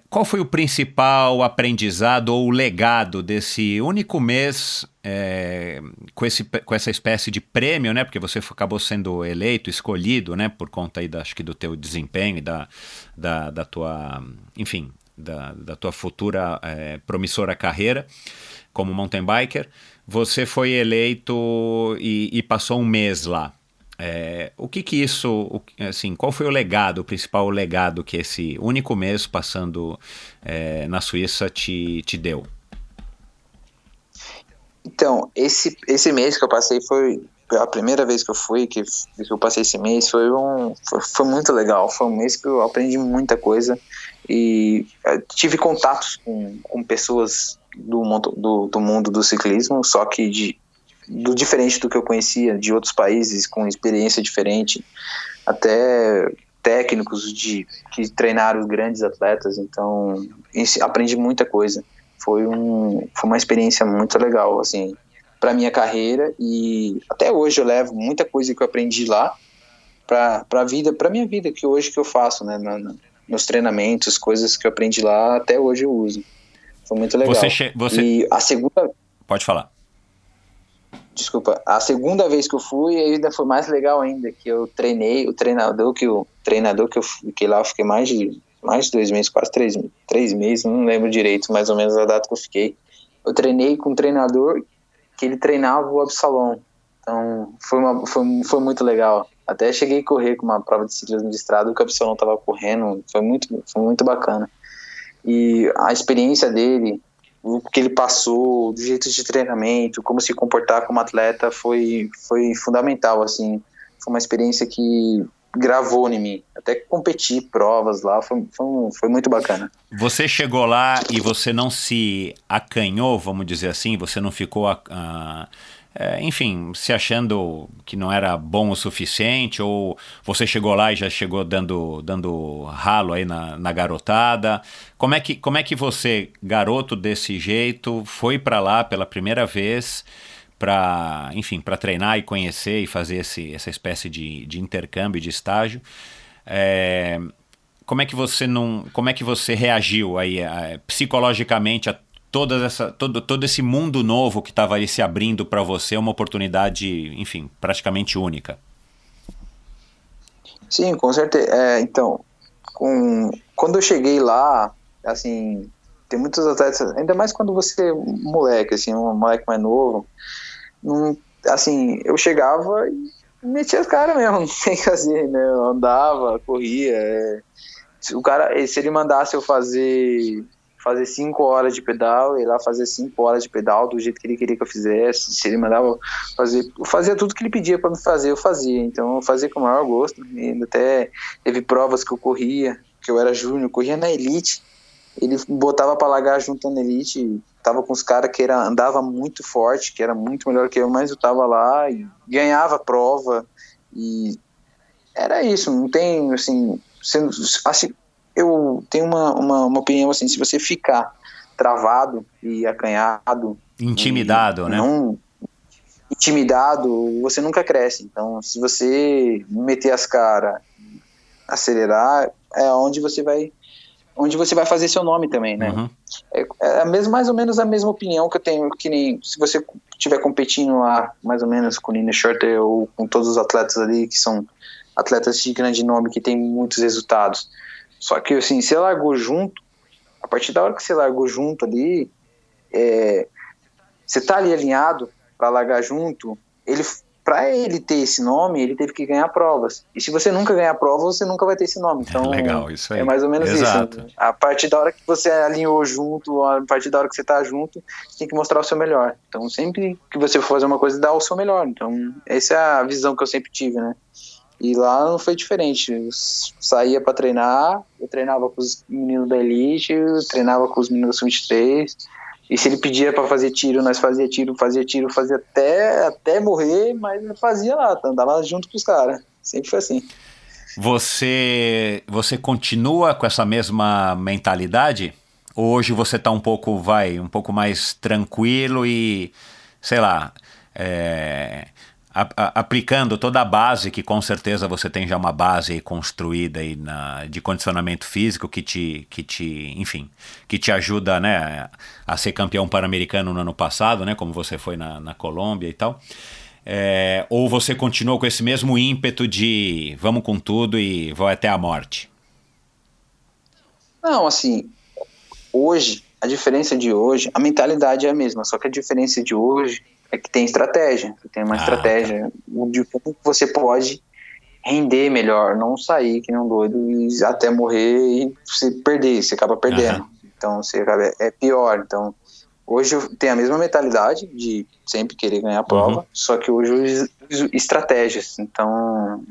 Qual foi o principal aprendizado ou legado desse único mês com essa espécie de prêmio, né? Porque você acabou sendo eleito, escolhido, né? Por conta aí, acho que do teu desempenho e da tua, enfim, da tua futura promissora carreira como mountain biker. Você foi eleito e passou um mês lá. O que isso, assim, qual foi o principal legado que esse único mês passando na Suíça te deu? Então, esse mês que eu passei foi a primeira vez que eu fui, que eu passei esse mês, foi muito legal. Foi um mês que eu aprendi muita coisa e tive contatos com pessoas do mundo do ciclismo, só que diferente do que eu conhecia de outros países, com experiência diferente, até técnicos que treinaram grandes atletas. Então aprendi muita coisa. Foi uma experiência muito legal, assim, para minha carreira, e até hoje eu levo muita coisa que eu aprendi lá para minha vida, que hoje que eu faço, né, nos treinamentos, coisas que eu aprendi lá, até hoje eu uso. Foi muito legal. E a segunda... Pode falar. Desculpa, a segunda vez que eu fui ainda foi mais legal ainda, que eu treinei, o treinador que eu fiquei lá, eu fiquei mais de 2 meses, quase 3 meses, não lembro direito, mais ou menos a data que eu fiquei. Eu treinei com um treinador que ele treinava o Absalom, então foi muito legal. Até cheguei a correr com uma prova de ciclismo de estrada, que o Absalom estava correndo, foi muito bacana. E a experiência dele, o que ele passou, do jeito de treinamento, como se comportar como atleta, foi fundamental, assim. Foi uma experiência que gravou em mim. Até competir provas lá, foi muito bacana. Você chegou lá e você não se acanhou, vamos dizer assim? Você não ficou, enfim, se achando que não era bom o suficiente? Ou você chegou lá e já chegou dando ralo aí na garotada? Como é que você, garoto desse jeito, foi para lá pela primeira vez para treinar e conhecer e fazer essa espécie de intercâmbio, de estágio? Como é que você reagiu aí psicologicamente a todo esse mundo novo que estava aí se abrindo para você, uma oportunidade, enfim, praticamente única? Sim, com certeza. Então, quando eu cheguei lá, assim, tem muitos atletas, ainda mais quando você é moleque, assim, um moleque mais novo, assim, eu chegava e metia as caras mesmo, não tem o que fazer, né? Eu andava, corria. O cara, se ele mandasse eu fazer 5 horas de pedal, eu ia lá fazer 5 horas de pedal do jeito que ele queria que eu fizesse. Se ele mandava eu fazia tudo que ele pedia para me fazer, eu fazia. Então eu fazia com o maior gosto. E até teve provas que eu corria, que eu era júnior, corria na elite. Ele botava para largar junto na elite, tava com os caras que andava muito forte, que era muito melhor que eu, mas eu tava lá e ganhava prova. E era isso, não tem, assim, eu tenho uma opinião assim, se você ficar travado e acanhado, intimidado, né? Não intimidado, você nunca cresce. Então, se você meter as caras, acelerar, é onde você vai fazer seu nome também, né? Uhum. Mais ou menos a mesma opinião que eu tenho, que nem se você estiver competindo lá, mais ou menos com o Nino Schurter ou com todos os atletas ali, que são atletas de grande nome, que tem muitos resultados. Só que, assim, você largou junto, a partir da hora que você largou junto ali, você tá ali alinhado para largar junto, para ele ter esse nome, ele teve que ganhar provas. E se você nunca ganhar prova, você nunca vai ter esse nome. Então, legal, isso aí. É mais ou menos Exato. isso. A partir da hora que você alinhou junto, a partir da hora que você tá junto, você tem que mostrar o seu melhor. Então, sempre que você for fazer uma coisa, dá o seu melhor. Então, essa é a visão que eu sempre tive, né? E lá não foi diferente. Eu saía para treinar, eu treinava com os meninos da Elite, eu treinava com os meninos do Sub-23. E se ele pedia para fazer tiro, nós fazia tiro até morrer, mas eu fazia lá, andava junto com os caras. Sempre foi assim. Você continua com essa mesma mentalidade? Ou hoje você está um pouco mais tranquilo e, sei lá, aplicando toda a base, que com certeza você tem já uma base aí construída aí de condicionamento físico que te ajuda, né, a ser campeão pan-americano no ano passado, né, como você foi na Colômbia e tal, ou você continua com esse mesmo ímpeto de vamos com tudo e vou até a morte? Não, assim, hoje, a diferença de hoje, a mentalidade é a mesma, só que a diferença de hoje é que tem estratégia, tem uma estratégia de como você pode render melhor, não sair que nem um doido e até morrer e você acaba perdendo. Então é pior. Então hoje eu tenho a mesma mentalidade de sempre querer ganhar a prova, só que hoje eu uso estratégias. Então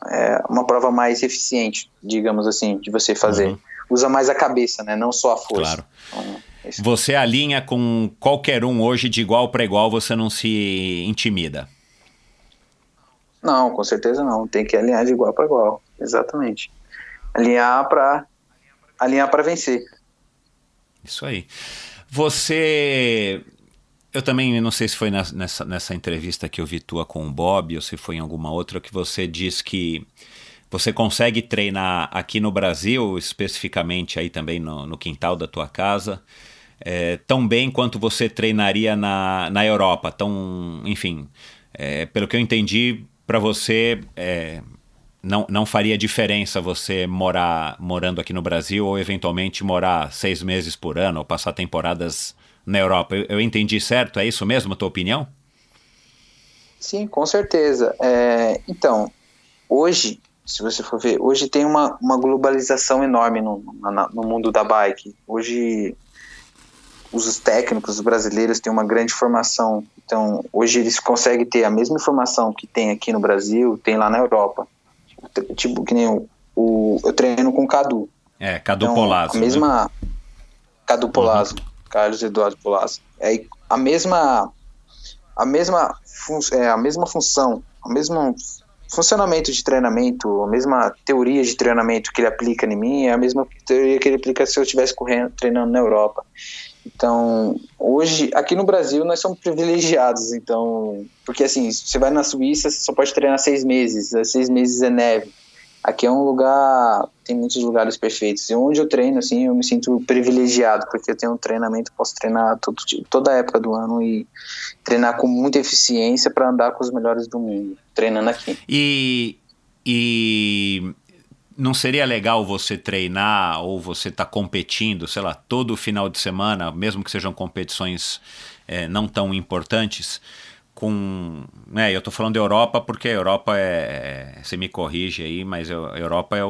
é uma prova mais eficiente, digamos assim, de você fazer. Usa mais a cabeça, né? Não só a força. Claro. Então, você alinha com qualquer um hoje de igual para igual, você não se intimida? Não, com certeza não. Tem que alinhar de igual para igual. Exatamente. Alinhar para vencer. Isso aí. Eu também não sei se foi nessa entrevista que eu vi tua com o Bob ou se foi em alguma outra, que você diz que você consegue treinar aqui no Brasil, especificamente aí também no quintal da tua casa, tão bem quanto você treinaria na Europa. Enfim, pelo que eu entendi, para você não faria diferença você morando aqui no Brasil ou eventualmente morar 6 meses por ano ou passar temporadas na Europa. Eu entendi certo? É isso mesmo a tua opinião? Sim, com certeza. Então, hoje, se você for ver, hoje tem uma globalização enorme no mundo da bike. Hoje, os técnicos brasileiros têm uma grande formação. Então, hoje eles conseguem ter a mesma informação que tem aqui no Brasil, tem lá na Europa. Tipo, que nem eu treino com o Cadu. Cadu então, Polazzo. A mesma... Né? Cadu Polazzo, Carlos Eduardo Polazzo. A mesma função, o mesmo funcionamento de treinamento, a mesma teoria de treinamento que ele aplica em mim é a mesma teoria que ele aplica se eu estivesse treinando na Europa. Então, hoje, aqui no Brasil, nós somos privilegiados, então, porque assim, você vai na Suíça, você só pode treinar 6 meses, 6 meses é neve. Aqui é um lugar, tem muitos lugares perfeitos, e onde eu treino, assim, eu me sinto privilegiado, porque eu tenho um treinamento, posso treinar toda a época do ano e treinar com muita eficiência para andar com os melhores do mundo, treinando aqui. E não seria legal você treinar ou você tá competindo, sei lá, todo final de semana, mesmo que sejam competições não tão importantes, eu tô falando da Europa porque a Europa você me corrige aí, mas a Europa é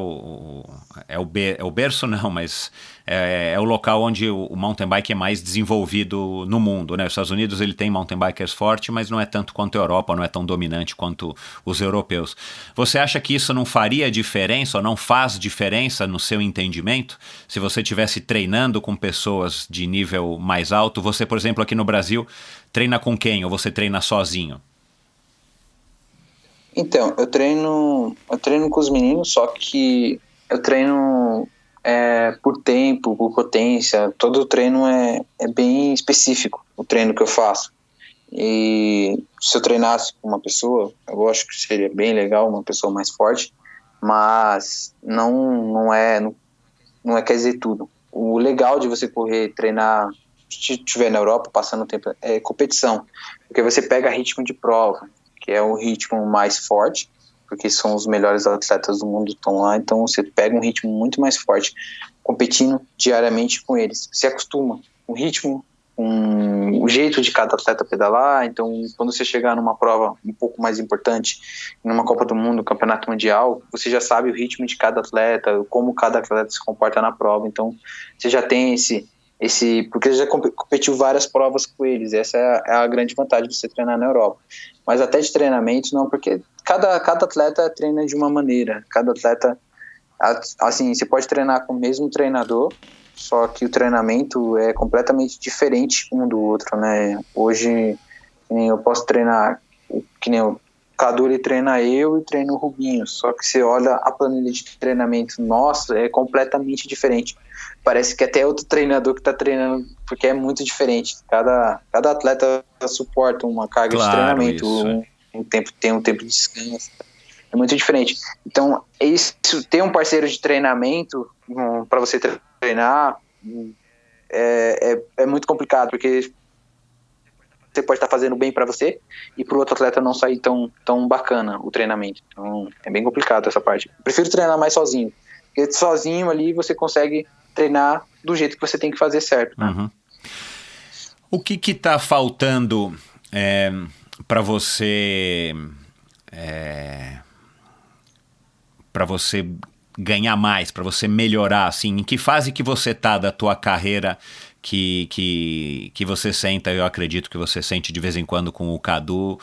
o berço não, mas é o local onde o mountain bike é mais desenvolvido no mundo, né? Os Estados Unidos ele tem mountain bikers forte, mas não é tanto quanto a Europa, não é tão dominante quanto os europeus. Você acha que isso não faria diferença ou não faz diferença no seu entendimento? Se você estivesse treinando com pessoas de nível mais alto, você, por exemplo, aqui no Brasil, treina com quem? Ou você treina sozinho? Então, eu treino com os meninos, só que eu treino por tempo, por potência. Todo treino é bem específico, o treino que eu faço. E se eu treinasse com uma pessoa, eu acho que seria bem legal, uma pessoa mais forte, mas não quer dizer tudo. O legal de você correr, treinar, se estiver na Europa, passando tempo, é competição, porque você pega ritmo de prova, que é o ritmo mais forte, porque são os melhores atletas do mundo que estão lá, então você pega um ritmo muito mais forte, competindo diariamente com eles. Você acostuma o ritmo, o jeito de cada atleta pedalar, então quando você chegar numa prova um pouco mais importante, numa Copa do Mundo, Campeonato Mundial, você já sabe o ritmo de cada atleta, como cada atleta se comporta na prova, então você já tem porque você já competiu várias provas com eles, essa é a grande vantagem de você treinar na Europa. Mas até de treinamento não, porque cada atleta treina de uma maneira, cada atleta, assim, você pode treinar com o mesmo treinador, só que o treinamento é completamente diferente um do outro, né? Hoje, eu posso treinar, que nem o Cadu, ele treina eu e treino o Rubinho, só que você olha a planilha de treinamento nossa, é completamente diferente. Parece que até outro treinador que está treinando, porque é muito diferente. Cada atleta suporta uma carga de treinamento, tem um tempo de descanso. É muito diferente. Então, ter um parceiro de treinamento para você treinar é muito complicado, porque você pode estar fazendo bem para você e para o outro atleta não sair tão bacana o treinamento. Então, é bem complicado essa parte. Eu prefiro treinar mais sozinho, porque sozinho ali você consegue treinar do jeito que você tem que fazer certo, né? Uhum. O que está faltando para você ganhar mais, para você melhorar, assim, em que fase que você está da tua carreira que você senta, eu acredito que você sente de vez em quando com o Cadu,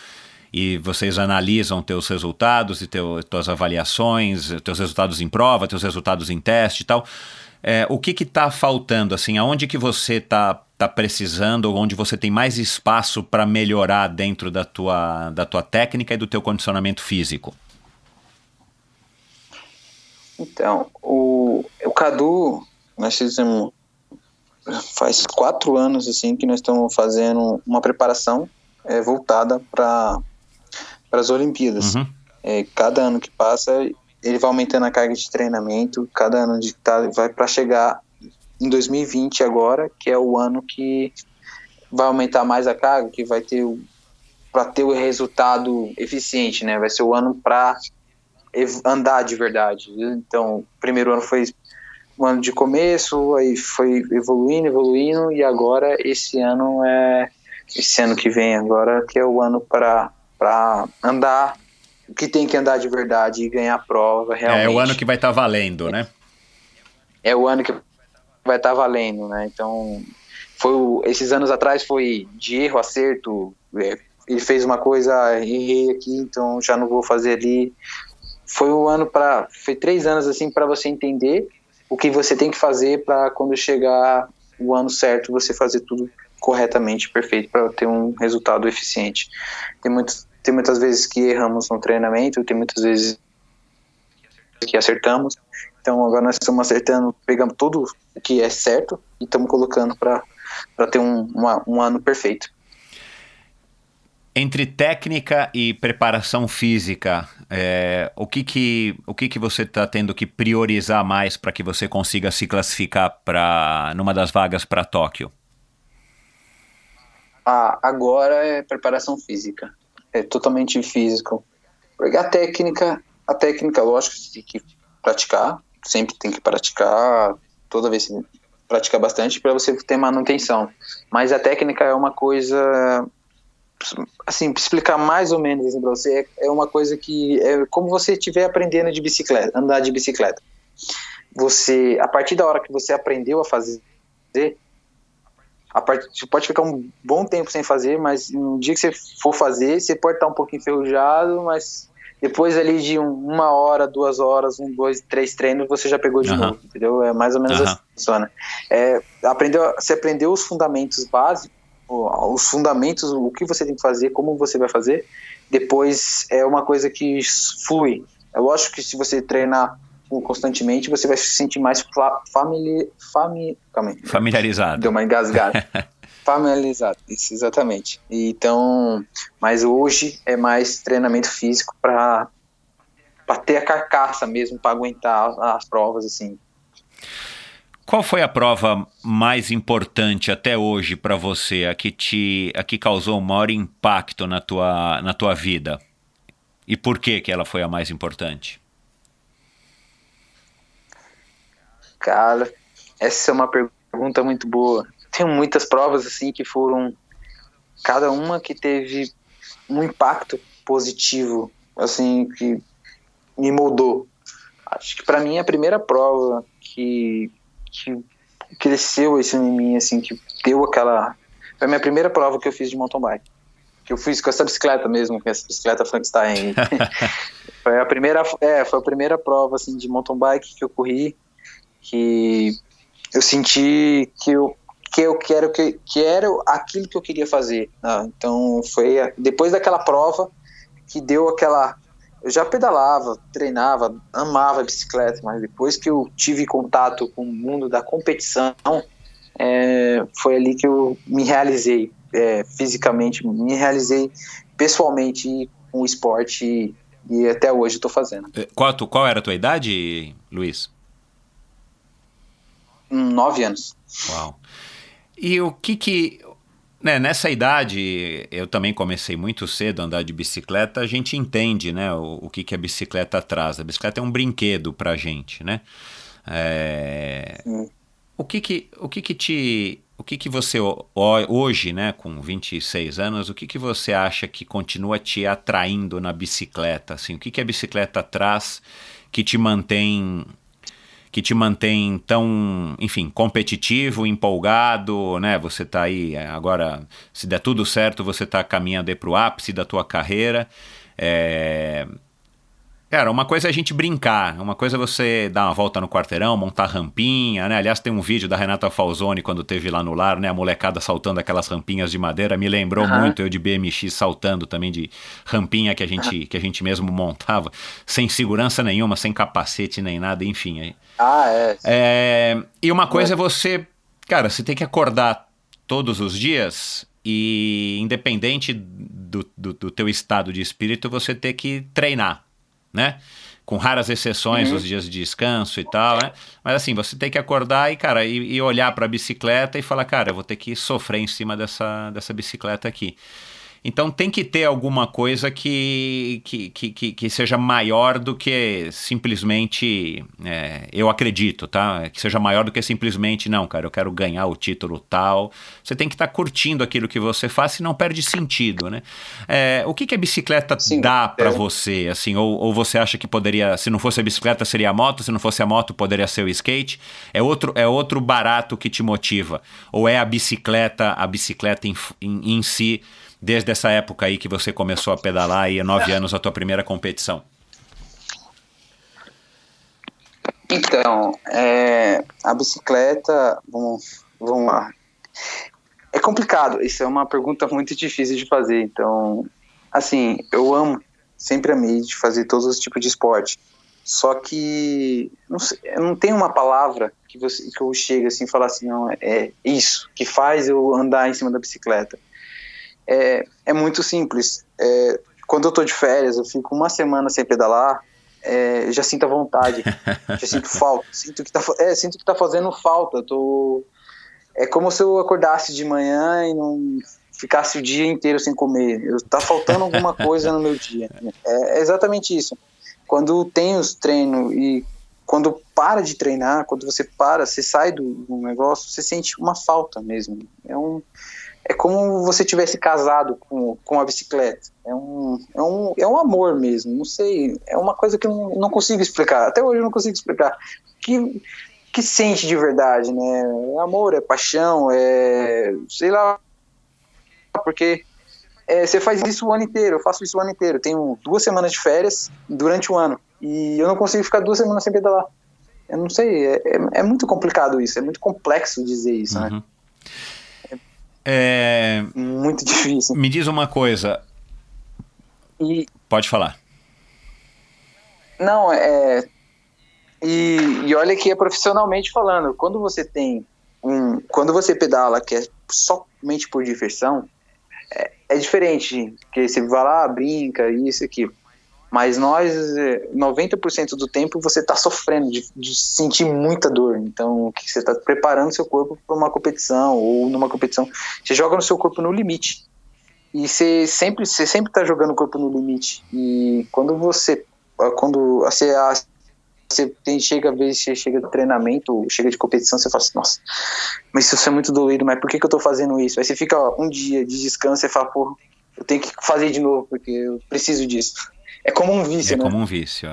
e vocês analisam teus resultados e tuas avaliações, teus resultados em prova, teus resultados em teste e tal. O que está faltando, assim, aonde que você está precisando, ou onde você tem mais espaço para melhorar dentro da tua técnica e do teu condicionamento físico? Então, o Cadu, nós fizemos, faz 4 anos assim, que nós estamos fazendo uma preparação voltada para as Olimpíadas. Uhum. Cada ano que passa, ele vai aumentando a carga de treinamento, cada ano vai para chegar em 2020 agora, que é o ano que vai aumentar mais a carga, que vai ter para ter o resultado eficiente, né? Vai ser o ano para andar de verdade. Então, o primeiro ano foi um ano de começo, aí foi evoluindo, e agora esse ano que vem agora, que é o ano para andar, que tem que andar de verdade e ganhar a prova realmente. É o ano que vai estar valendo, né? É o ano que vai estar valendo, né? Então, esses anos atrás foi de erro, acerto, ele fez uma coisa, errei aqui, então já não vou fazer ali. Foi 3 anos assim para você entender o que você tem que fazer para quando chegar o ano certo você fazer tudo corretamente, perfeito, para ter um resultado eficiente. Tem muitas vezes que erramos no treinamento, tem muitas vezes que acertamos. Então agora nós estamos acertando, pegamos tudo o que é certo e estamos colocando para ter um ano perfeito. Entre técnica e preparação física, o que você está tendo que priorizar mais para que você consiga se classificar numa das vagas para Tóquio? Agora é preparação física. É totalmente físico. Porque a técnica, lógico, você tem que praticar, sempre tem que praticar, toda vez tem que praticar bastante para você ter manutenção. Mas a técnica é uma coisa, assim, explicar mais ou menos assim, para você, é uma coisa que é como você estiver aprendendo de bicicleta, andar de bicicleta. Você, a partir da hora que você aprendeu a fazer, você pode ficar um bom tempo sem fazer, mas no dia que você for fazer, você pode estar um pouquinho enferrujado, mas depois ali de 1 hora, 2 horas, 1, 2, 3 treinos, você já pegou de novo, entendeu? É mais ou menos assim que funciona. Você aprendeu os fundamentos básicos, o que você tem que fazer, como você vai fazer, depois é uma coisa que flui. É lógico que se você treinar constantemente, você vai se sentir mais familiarizado. Deu uma engasgada. Familiarizado, isso, exatamente. Então, mas hoje é mais treinamento físico para ter a carcaça mesmo, para aguentar as provas, assim. Qual foi a prova mais importante até hoje para você, a que causou o maior impacto na tua vida? E por que ela foi a mais importante? Cara, essa é uma pergunta muito boa. Tem muitas provas assim que foram, cada uma que teve um impacto positivo, assim, que me moldou. Acho que para mim a primeira prova que cresceu isso em mim, assim, que deu aquela... Foi a minha primeira prova que eu fiz de mountain bike. Que eu fiz com essa bicicleta mesmo, com essa bicicleta Frankenstein. Foi a primeira prova, assim, de mountain bike que eu corri, que eu senti que era aquilo que eu queria fazer. Então foi depois daquela prova que deu aquela... Eu já pedalava, treinava, amava a bicicleta, mas depois que eu tive contato com o mundo da competição, foi ali que eu me realizei fisicamente, me realizei pessoalmente com o esporte e até hoje estou fazendo. Qual era a tua idade, Luiz? 9 anos. Uau. E o que né, nessa idade, eu também comecei muito cedo a andar de bicicleta, a gente entende, né, o que a bicicleta traz. A bicicleta é um brinquedo pra gente, né? O que você, hoje, né, com 26 anos, o que você acha que continua te atraindo na bicicleta? Assim, o que a bicicleta traz que te mantém tão, enfim, competitivo, empolgado, né? Você tá aí agora, se der tudo certo, você tá caminhando aí pro ápice da tua carreira. Cara, uma coisa é a gente brincar, uma coisa é você dar uma volta no quarteirão, montar rampinha, né? Aliás, tem um vídeo da Renata Falzoni quando teve lá no lar, né? A molecada saltando aquelas rampinhas de madeira, me lembrou muito eu de BMX saltando também de rampinha que a gente mesmo montava, sem segurança nenhuma, sem capacete nem nada, enfim. E uma coisa é você, cara, você tem que acordar todos os dias e, independente do teu estado de espírito, você ter que treinar, né? Com raras exceções, os dias de descanso e tal, né? Mas assim, você tem que acordar e, cara, e olhar para a bicicleta e falar, cara, eu vou ter que sofrer em cima dessa bicicleta aqui. Então tem que ter alguma coisa que seja maior do que simplesmente, eu acredito, tá? Que seja maior do que simplesmente, não, cara, eu quero ganhar o título tal. Você tem que estar curtindo aquilo que você faz, senão perde sentido, né? O que a bicicleta dá pra você, assim? Ou você acha que poderia, se não fosse a bicicleta seria a moto, se não fosse a moto poderia ser o skate? É outro barato que te motiva? Ou é a bicicleta em si, desde essa época aí que você começou a pedalar e há 9 anos a tua primeira competição? Então, a bicicleta, vamos lá. É complicado, isso é uma pergunta muito difícil de fazer. Então, assim, eu sempre amei de fazer todos os tipos de esporte. Só que não tem uma palavra que eu chegue assim e falar assim, não, é isso que faz eu andar em cima da bicicleta. É muito simples. Quando eu tô de férias, eu fico uma semana sem pedalar, já sinto a vontade, já sinto falta, sinto que tá fazendo falta. É como se eu acordasse de manhã e não ficasse o dia inteiro sem comer. Tá faltando alguma coisa no meu dia. É exatamente isso. Quando tem os treinos e quando para de treinar, quando você sai do negócio, você sente uma falta mesmo. É como você tivesse casado com a bicicleta. É um amor mesmo, não sei. É uma coisa que eu não consigo explicar. Até hoje eu não consigo explicar. Que sente de verdade, né? É amor, é paixão, sei lá. Porque você faz isso o ano inteiro, eu faço isso o ano inteiro. Tenho 2 semanas de férias durante o ano. E eu não consigo ficar 2 semanas sem pedalar. Eu não sei, é muito complicado isso. É muito complexo dizer isso, né? Muito difícil. Me diz uma coisa. Pode falar. Não, E olha que é profissionalmente falando, quando você pedala que é somente por diversão, é diferente, porque você vai lá, brinca, isso aqui. Mas 90% do tempo você está sofrendo de sentir muita dor. Então, que você está preparando seu corpo para uma competição, ou numa competição, você joga no seu corpo no limite. E você sempre está jogando o corpo no limite. E quando você chega de treinamento, ou chega de competição, você fala assim, nossa, mas isso é muito dolorido, mas por que eu tô fazendo isso? Aí você fica um dia de descanso e fala, pô, eu tenho que fazer de novo, porque eu preciso disso. É como um vício, né? É como um vício,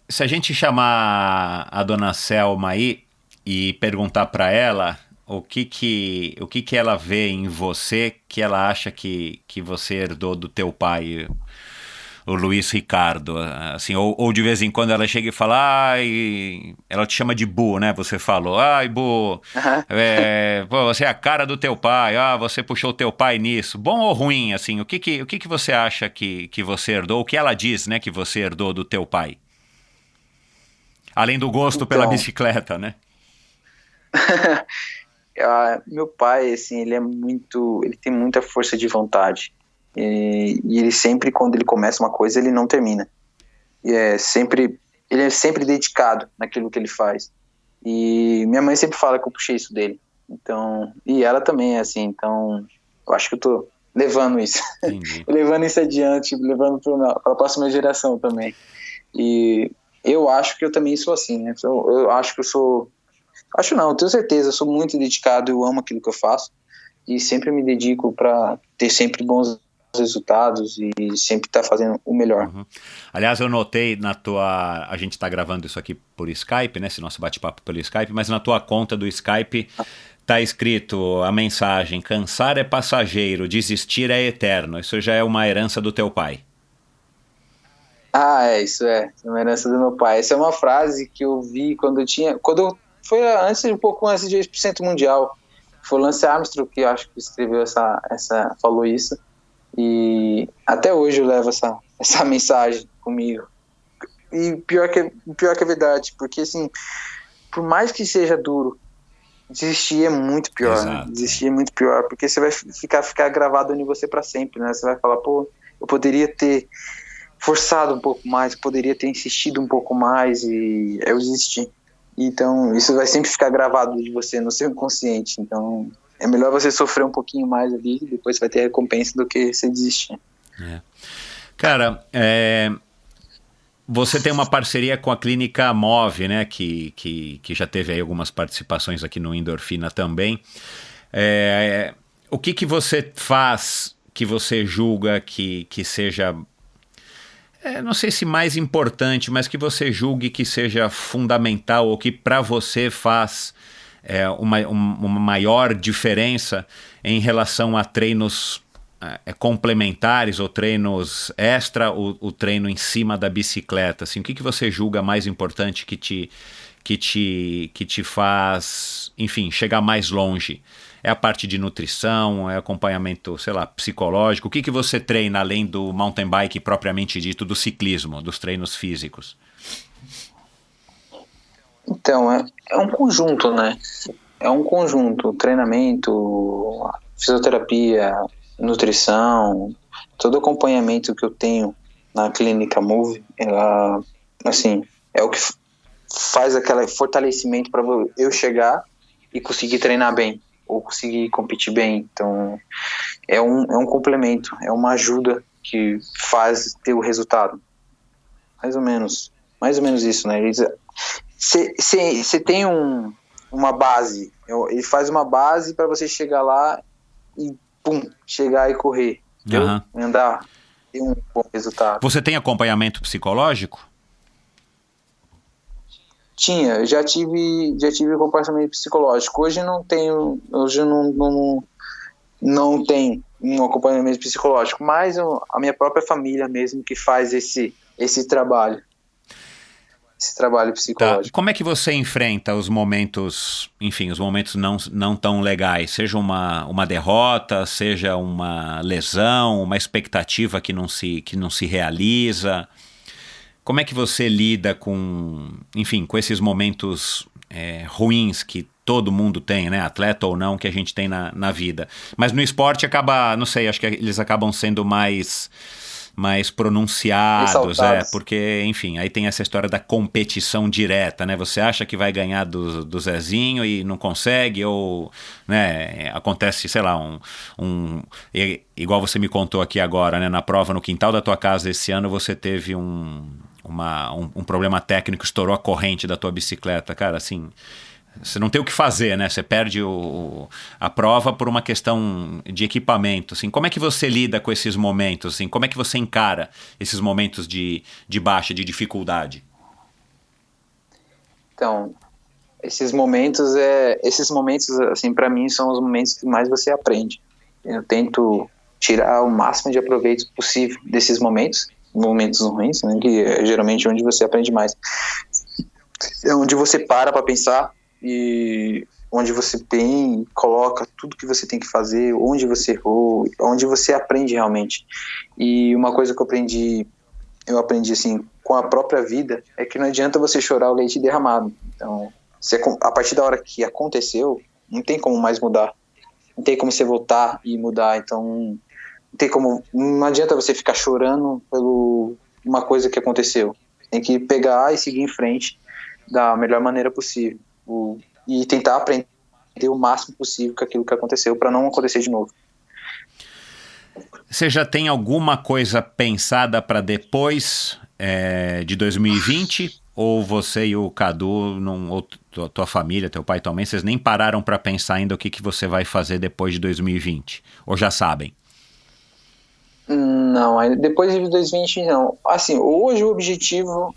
se a gente chamar a dona Selma aí e perguntar para ela o que ela vê em você que ela acha que você herdou do teu pai, o Luiz Ricardo, assim, ou de vez em quando ela chega e fala, ela te chama de Bu, né? Você falou, Bu, pô, você é a cara do teu pai, você puxou o teu pai nisso. Bom ou ruim, assim, o que você acha que você herdou, o que ela diz, né, que você herdou do teu pai? Além do gosto pela bicicleta, né? Meu pai, assim, ele tem muita força de vontade. E ele sempre, quando ele começa uma coisa, ele não termina. Ele é sempre dedicado naquilo que ele faz. E minha mãe sempre fala que eu puxei isso dele. Então, e ela também é assim. Então, eu acho que eu tô levando isso. Levando isso adiante, levando para a próxima geração também. E eu acho que eu também sou assim, né? Eu acho que eu sou... Acho não, eu tenho certeza. Eu sou muito dedicado, eu amo aquilo que eu faço. E sempre me dedico para ter sempre bons resultados e sempre estar fazendo o melhor. Uhum. Aliás, eu notei a gente está gravando isso aqui por Skype, né, esse nosso bate-papo pelo Skype, mas na tua conta do Skype tá escrito a mensagem: cansar é passageiro, desistir é eterno. Isso já é uma herança do teu pai. Isso é uma herança do meu pai. Essa é uma frase que eu vi foi um pouco antes de 100% mundial. Foi o Lance Armstrong que eu acho que escreveu falou isso. E até hoje eu levo essa mensagem comigo. E pior que é verdade, porque assim, por mais que seja duro, desistir é muito pior, né? Desistir é muito pior, porque você vai ficar gravado em você para sempre, né? Você vai falar, pô, eu poderia ter forçado um pouco mais, poderia ter insistido um pouco mais e eu desisti. Então, isso vai sempre ficar gravado de você no seu inconsciente. Então, é melhor você sofrer um pouquinho mais ali e depois você vai ter a recompensa do que você desistir. Cara, você tem uma parceria com a Clínica Move, né? Que já teve aí algumas participações aqui no Endorfina também. O que você faz que você julga que seja... não sei se mais importante, mas que você julgue que seja fundamental ou que para você faz uma maior diferença em relação a treinos complementares ou treinos extra, o treino em cima da bicicleta, assim, o que você julga mais importante que te faz, enfim, chegar mais longe? É a parte de nutrição, é acompanhamento, sei lá, psicológico? O que você treina além do mountain bike propriamente dito, do ciclismo, dos treinos físicos? Então, é um conjunto, né? É um conjunto, treinamento, fisioterapia, nutrição, todo o acompanhamento que eu tenho na Clínica Move, ela, assim, é o que faz aquele fortalecimento para eu chegar e conseguir treinar bem, ou conseguir competir bem. Então, é um complemento, é uma ajuda que faz ter o resultado. Mais ou menos isso, né? Você tem uma base, ele faz uma base para você chegar lá e chegar e correr, andar, ter um bom resultado. Você tem acompanhamento psicológico? Tinha, já tive acompanhamento psicológico. Hoje não tenho um acompanhamento psicológico, mas a minha própria família mesmo que faz esse trabalho. Esse trabalho psicológico. Tá. Como é que você enfrenta os momentos, enfim, os momentos não tão legais? Seja uma derrota, seja uma lesão, uma expectativa que não se realiza. como é que você lida com, enfim, com esses momentos ruins que todo mundo tem, né? Atleta ou não, que a gente tem na vida. Mas no esporte acaba, não sei, acho que eles acabam sendo mais pronunciados, porque, enfim, aí tem essa história da competição direta, né? Você acha que vai ganhar do Zezinho e não consegue, ou, né, acontece, sei lá, igual você me contou aqui agora, né? Na prova no quintal da tua casa esse ano você teve um problema técnico, estourou a corrente da tua bicicleta, cara, assim... Você não tem o que fazer, né? Você perde a prova por uma questão de equipamento. Assim, como é que você lida com esses momentos? Assim, como é que você encara esses momentos de baixa, de dificuldade? Então, esses momentos, assim, para mim, são os momentos que mais você aprende. Eu tento tirar o máximo de aproveito possível desses momentos ruins, né? Que é geralmente onde você aprende mais. É onde você para pensar, e onde você coloca tudo que você tem que fazer, onde você errou, onde você aprende realmente. E uma coisa que eu aprendi assim, com a própria vida, é que não adianta você chorar o leite derramado. Então, a partir da hora que aconteceu, não tem como mais mudar. Não tem como você voltar e mudar. Então, não adianta você ficar chorando por uma coisa que aconteceu. Tem que pegar e seguir em frente da melhor maneira possível. E tentar aprender o máximo possível com aquilo que aconteceu para não acontecer de novo. Você já tem alguma coisa pensada para depois de 2020? Ou você e o Cadu, ou tua família, teu pai, tua mãe, vocês nem pararam para pensar ainda o que você vai fazer depois de 2020? Ou já sabem? Não, depois de 2020 não. Assim, hoje o objetivo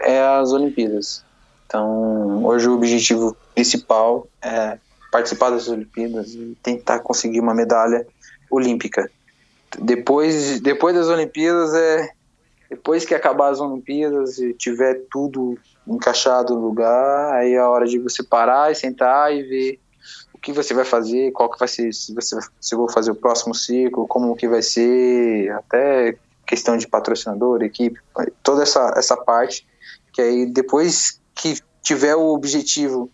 é as Olimpíadas. Então, hoje o objetivo principal é participar das Olimpíadas e tentar conseguir uma medalha olímpica. Depois das Olimpíadas, depois que acabar as Olimpíadas e tiver tudo encaixado no lugar, aí é a hora de você parar e sentar e ver o que você vai fazer, qual que vai ser, se eu vou fazer o próximo ciclo, como que vai ser, até questão de patrocinador, equipe, toda essa parte, que aí depois que tiver o objetivo,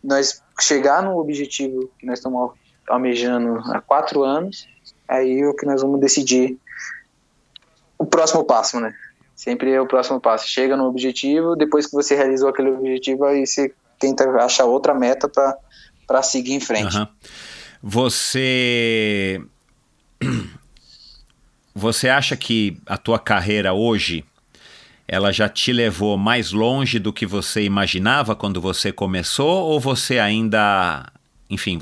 nós chegar no objetivo que nós estamos almejando há 4 anos, aí é o que nós vamos decidir o próximo passo, né? Sempre é o próximo passo. Chega no objetivo, depois que você realizou aquele objetivo, aí você tenta achar outra meta para seguir em frente. Uhum. Você acha que a tua carreira hoje ela já te levou mais longe do que você imaginava quando você começou, ou você ainda, enfim,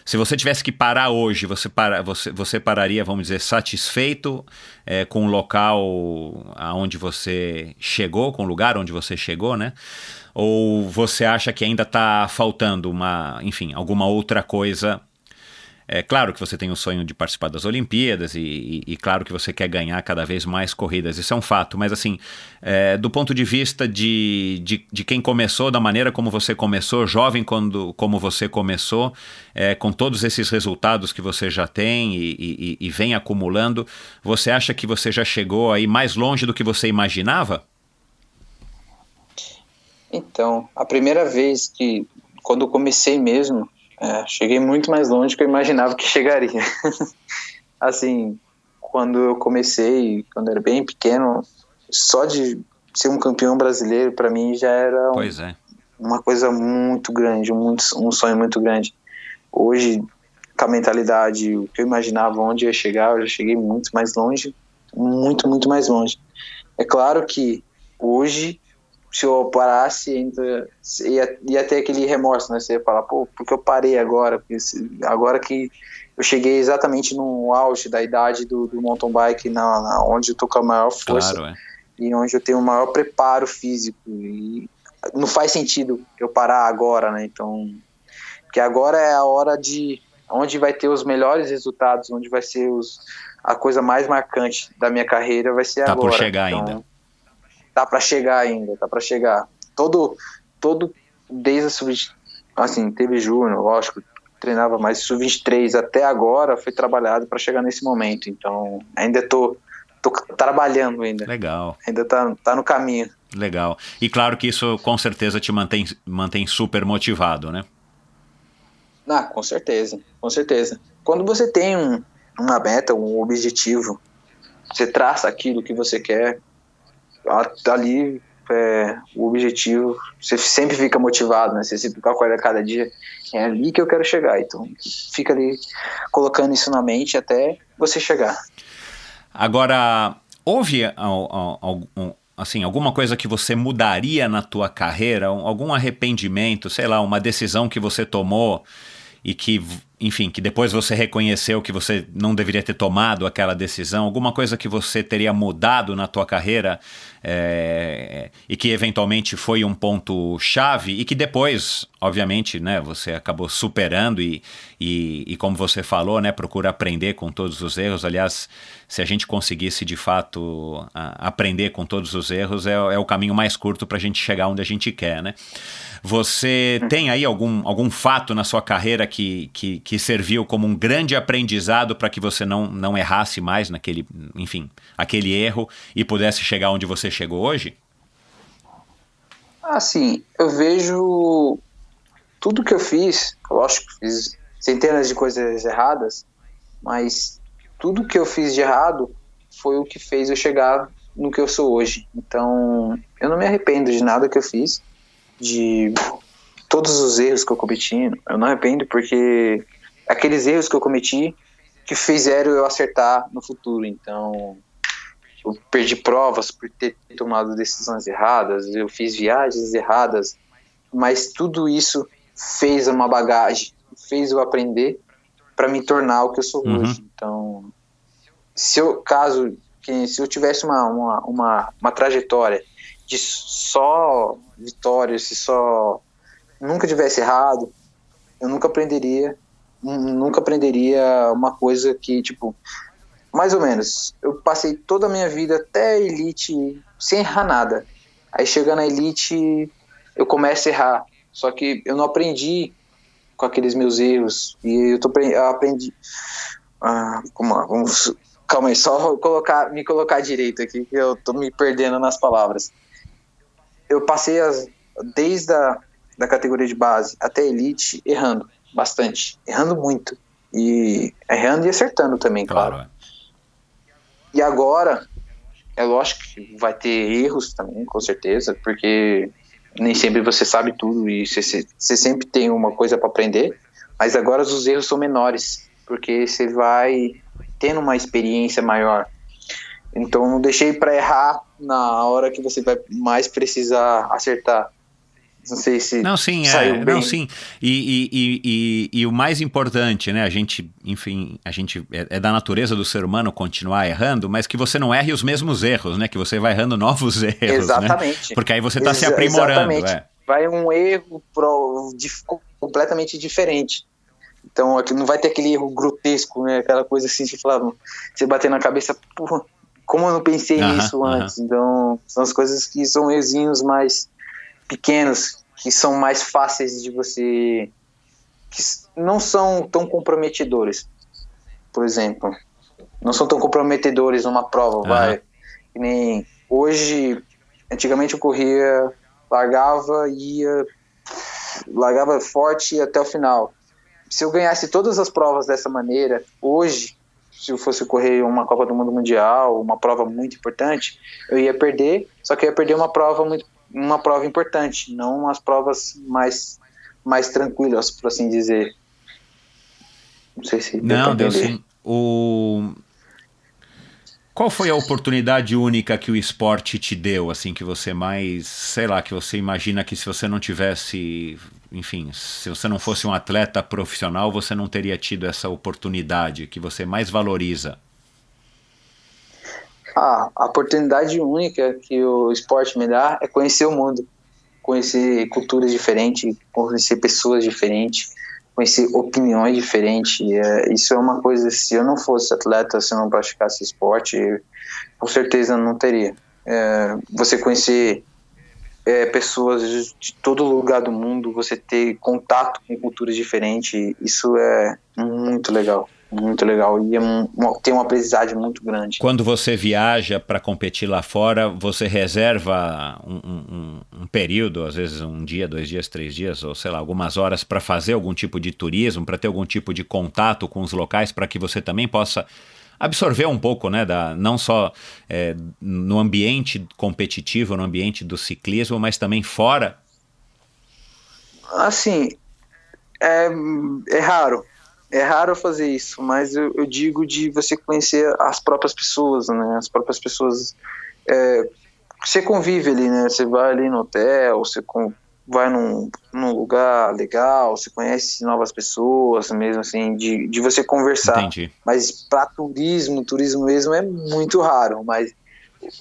se você tivesse que parar hoje, você pararia, vamos dizer, satisfeito com o local aonde você chegou, com o lugar onde você chegou, né? Ou você acha que ainda está faltando alguma outra coisa? É claro que você tem o sonho de participar das Olimpíadas e claro que você quer ganhar cada vez mais corridas, isso é um fato, mas assim, do ponto de vista de quem começou, da maneira como você começou, jovem como você começou, com todos esses resultados que você já tem e vem acumulando, você acha que você já chegou aí mais longe do que você imaginava? Então, a primeira vez quando eu comecei mesmo, cheguei muito mais longe do que eu imaginava que chegaria. Assim, quando eu comecei, quando eu era bem pequeno, só de ser um campeão brasileiro, para mim já era uma coisa muito grande, um sonho muito grande. Hoje, com a mentalidade, o que eu imaginava onde eu ia chegar, eu já cheguei muito mais longe, muito, muito mais longe. É claro que hoje, se eu parasse, ainda ia ter aquele remorso, né? Você ia falar, porque eu parei agora? Agora que eu cheguei exatamente no auge da idade do mountain bike, onde eu tô com a maior força, claro, e onde eu tenho o maior preparo físico. E não faz sentido eu parar agora, né? Então, porque agora é a hora onde vai ter os melhores resultados, onde vai ser a coisa mais marcante da minha carreira, vai ser agora. Tá por chegar ainda. Tá para chegar. Todo desde a sub, assim, teve júnior, lógico, treinava mais sub-23 até agora, foi trabalhado para chegar nesse momento. Então, ainda tô tô trabalhando ainda. Legal. Ainda tá no caminho. Legal. E claro que isso com certeza te mantém super motivado, né? Ah, com certeza, com certeza. Quando você tem uma meta, um objetivo, você traça aquilo que você quer, ali o objetivo, você sempre fica motivado, né? Você sempre acorda cada dia, é ali que eu quero chegar. Então, fica ali colocando isso na mente até você chegar. Agora, houve assim, alguma coisa que você mudaria na tua carreira? Algum arrependimento, sei lá, uma decisão que você tomou e que, enfim, que depois você reconheceu que você não deveria ter tomado aquela decisão? Alguma coisa que você teria mudado na tua carreira e que eventualmente foi um ponto-chave e que depois, obviamente, né, você acabou superando e como você falou, né, procura aprender com todos os erros. Aliás, se a gente conseguisse de fato aprender com todos os erros, é o caminho mais curto para a gente chegar onde a gente quer, né? Você tem aí algum fato na sua carreira que serviu como um grande aprendizado para que você não errasse mais naquele, enfim, aquele erro e pudesse chegar onde você chegou hoje? Assim, eu vejo tudo que eu fiz, lógico, fiz centenas de coisas erradas, mas tudo que eu fiz de errado foi o que fez eu chegar no que eu sou hoje. Então, eu não me arrependo de nada que eu fiz, de todos os erros que eu cometi, eu não arrependo, porque aqueles erros que eu cometi que fizeram eu acertar no futuro. Então, eu perdi provas por ter tomado decisões erradas, eu fiz viagens erradas, mas tudo isso fez uma bagagem, fez eu aprender para me tornar o que eu sou hoje. Então, se eu tivesse uma trajetória de só vitórias, se só nunca tivesse errado, eu nunca aprenderia uma coisa que, tipo, mais ou menos, eu passei toda a minha vida até a elite sem errar nada. Aí chegando na elite, eu começo a errar. Só que eu não aprendi com aqueles meus erros. E eu aprendi... calma aí, só me colocar direito aqui, que eu tô me perdendo nas palavras. Eu passei desde da categoria de base até a elite errando bastante. Errando muito. E errando e acertando também, claro. E agora, é lógico que vai ter erros também, com certeza, porque nem sempre você sabe tudo e você sempre tem uma coisa para aprender, mas agora os erros são menores, porque você vai tendo uma experiência maior. Então, não deixei para errar na hora que você vai mais precisar acertar. Não sei se saiu bem. Não, sim. E o mais importante, né? A gente é da natureza do ser humano continuar errando, mas que você não erre os mesmos erros, né? Que você vai errando novos erros. Exatamente. Né? Porque aí você está se aprimorando. Exatamente. Vai um erro completamente diferente. Então, aqui não vai ter aquele erro grotesco, né? Aquela coisa assim, de falar, você bater na cabeça, porra, como eu não pensei nisso antes? Então, são as coisas que são errinhos mais pequenos, que são mais fáceis de você, que não são tão comprometedores, por exemplo, não são tão comprometedores numa prova, vai, que nem hoje, antigamente eu corria, largava forte até o final. Se eu ganhasse todas as provas dessa maneira, hoje, se eu fosse correr uma Copa do Mundo Mundial, uma prova muito importante, eu ia perder, só que eu ia perder uma prova importante, não as provas mais tranquilas, por assim dizer. Não sei se deu sim. Qual foi a oportunidade única que o esporte te deu, assim, que você mais, sei lá, que você imagina que se você não tivesse, enfim, se você não fosse um atleta profissional, você não teria tido essa oportunidade que você mais valoriza? A oportunidade única que o esporte me dá é conhecer o mundo, conhecer culturas diferentes, conhecer pessoas diferentes, conhecer opiniões diferentes. Isso é uma coisa, se eu não fosse atleta, se eu não praticasse esporte, com certeza não teria. Você conhecer pessoas de todo lugar do mundo, você ter contato com culturas diferentes, isso é muito legal. muito legal. E tem uma aprendizagem muito grande. Quando você viaja para competir lá fora, você reserva um período, às vezes 1 dia, 2 dias, 3 dias, ou sei lá, algumas horas para fazer algum tipo de turismo, para ter algum tipo de contato com os locais, para que você também possa absorver um pouco, né, não só no ambiente competitivo, no ambiente do ciclismo, mas também fora? Assim, é raro. É raro fazer isso, mas eu digo de você conhecer as próprias pessoas, né? As próprias pessoas. Você convive ali, né? Você vai ali no hotel, você vai num lugar legal, você conhece novas pessoas, mesmo assim, de você conversar. Entendi. Mas para turismo mesmo é muito raro, mas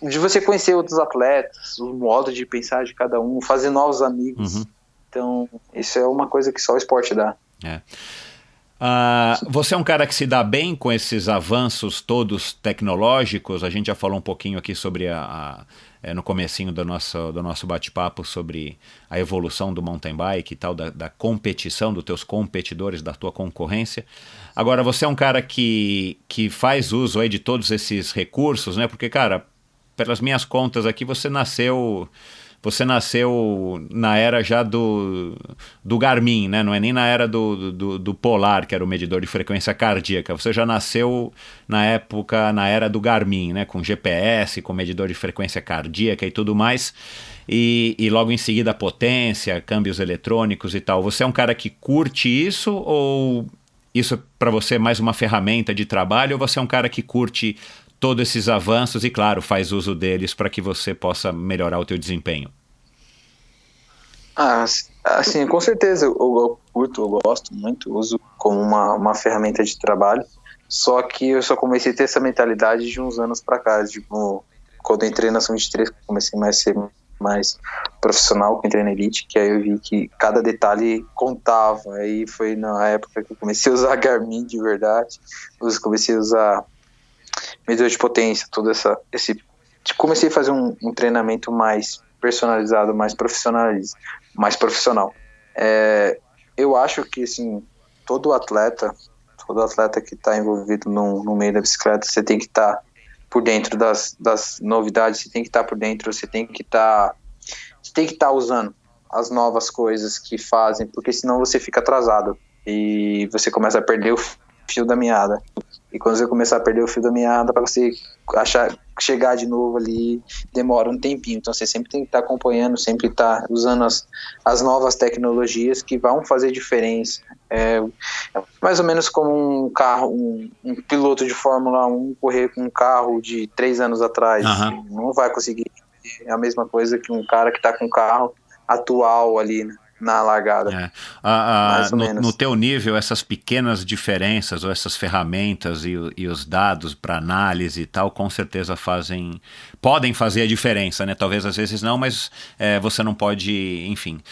de você conhecer outros atletas, o modo de pensar de cada um, fazer novos amigos. Uhum. Então, isso é uma coisa que só o esporte dá. Você é um cara que se dá bem com esses avanços todos tecnológicos. A gente já falou um pouquinho aqui sobre no comecinho do nosso bate-papo sobre a evolução do mountain bike e tal, da competição, dos teus competidores, da tua concorrência. Agora, você é um cara que faz uso aí de todos esses recursos, né? Porque, cara, pelas minhas contas aqui, você nasceu na era já do Garmin, né? Não é nem na era do Polar, que era o medidor de frequência cardíaca. Você já nasceu na era do Garmin, né? Com GPS, com medidor de frequência cardíaca e tudo mais. E logo em seguida potência, câmbios eletrônicos e tal. Você é um cara que curte isso, ou isso para você é mais uma ferramenta de trabalho, ou você é um cara que curte todos esses avanços e, claro, faz uso deles para que você possa melhorar o teu desempenho? Assim, com certeza eu curto, eu gosto muito, uso como uma ferramenta de trabalho, só que eu só comecei a ter essa mentalidade de uns anos para cá, tipo, quando eu entrei na São 23, comecei a ser mais profissional, que entrei na Elite, que aí eu vi que cada detalhe contava. Aí foi na época que eu comecei a usar Garmin de verdade, comecei a usar medidor de potência, comecei a fazer um treinamento mais personalizado, mais profissional. Eu acho que, assim, todo atleta que está envolvido no meio da bicicleta, você tem que estar por dentro das novidades, você tem que estar por dentro, você tem que estar usando as novas coisas que fazem, porque senão você fica atrasado e você começa a perder o fio da meada. E quando você começar a perder o fio da meada, para você chegar de novo ali, demora um tempinho. Então você sempre tem que estar acompanhando, sempre estar usando as novas tecnologias que vão fazer diferença. É mais ou menos como um carro, um piloto de Fórmula 1 correr com um carro de 3 anos atrás. Uhum. Não vai conseguir. É a mesma coisa que um cara que está com um carro atual ali, né, na largada. No teu nível, essas pequenas diferenças ou essas ferramentas e os dados para análise e tal, com certeza podem fazer a diferença, né? Talvez às vezes não, mas você não pode, enfim,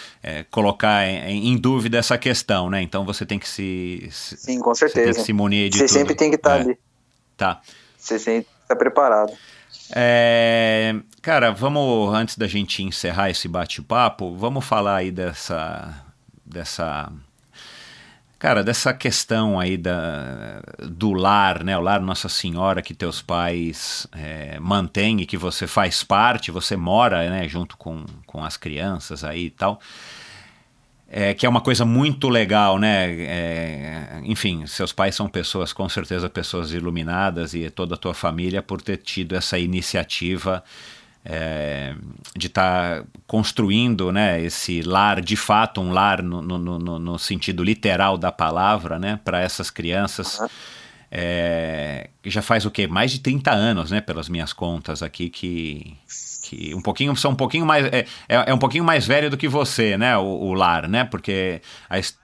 colocar em dúvida essa questão, né? Então você tem que Sim, com certeza. Você tem que se munir de você tudo. Sempre tem que estar ali. Tá. Você sempre está preparado. Cara, antes da gente encerrar esse bate-papo, vamos falar aí dessa questão aí do lar, né? O lar Nossa Senhora que teus pais mantêm e que você faz parte, você mora, né, junto com as crianças aí e tal. Que é uma coisa muito legal, né? Enfim, seus pais são com certeza pessoas iluminadas, e toda a tua família por ter tido essa iniciativa de estar construindo, né, esse lar, de fato um lar no sentido literal da palavra, né, para essas crianças. Que já faz o quê? Mais de 30 anos, né, pelas minhas contas aqui, que são um pouquinho mais um pouquinho mais velho do que você, né, o lar, né, porque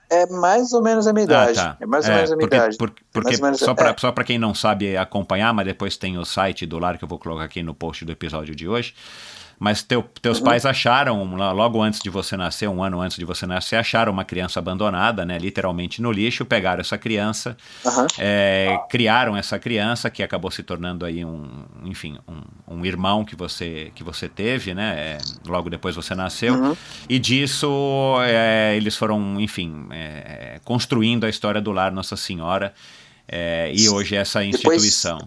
é mais ou menos a minha idade. Tá. É mais ou menos a minha idade. Porque só para quem não sabe acompanhar, mas depois tem o site do lar que eu vou colocar aqui no post do episódio de hoje. Mas teus pais acharam, logo antes de você nascer, 1 ano antes de você nascer, acharam uma criança abandonada, né, literalmente no lixo, pegaram essa criança, criaram essa criança, que acabou se tornando aí um irmão que você teve, né, logo depois você nasceu, e disso eles foram, enfim, construindo a história do lar Nossa Senhora, e hoje essa instituição.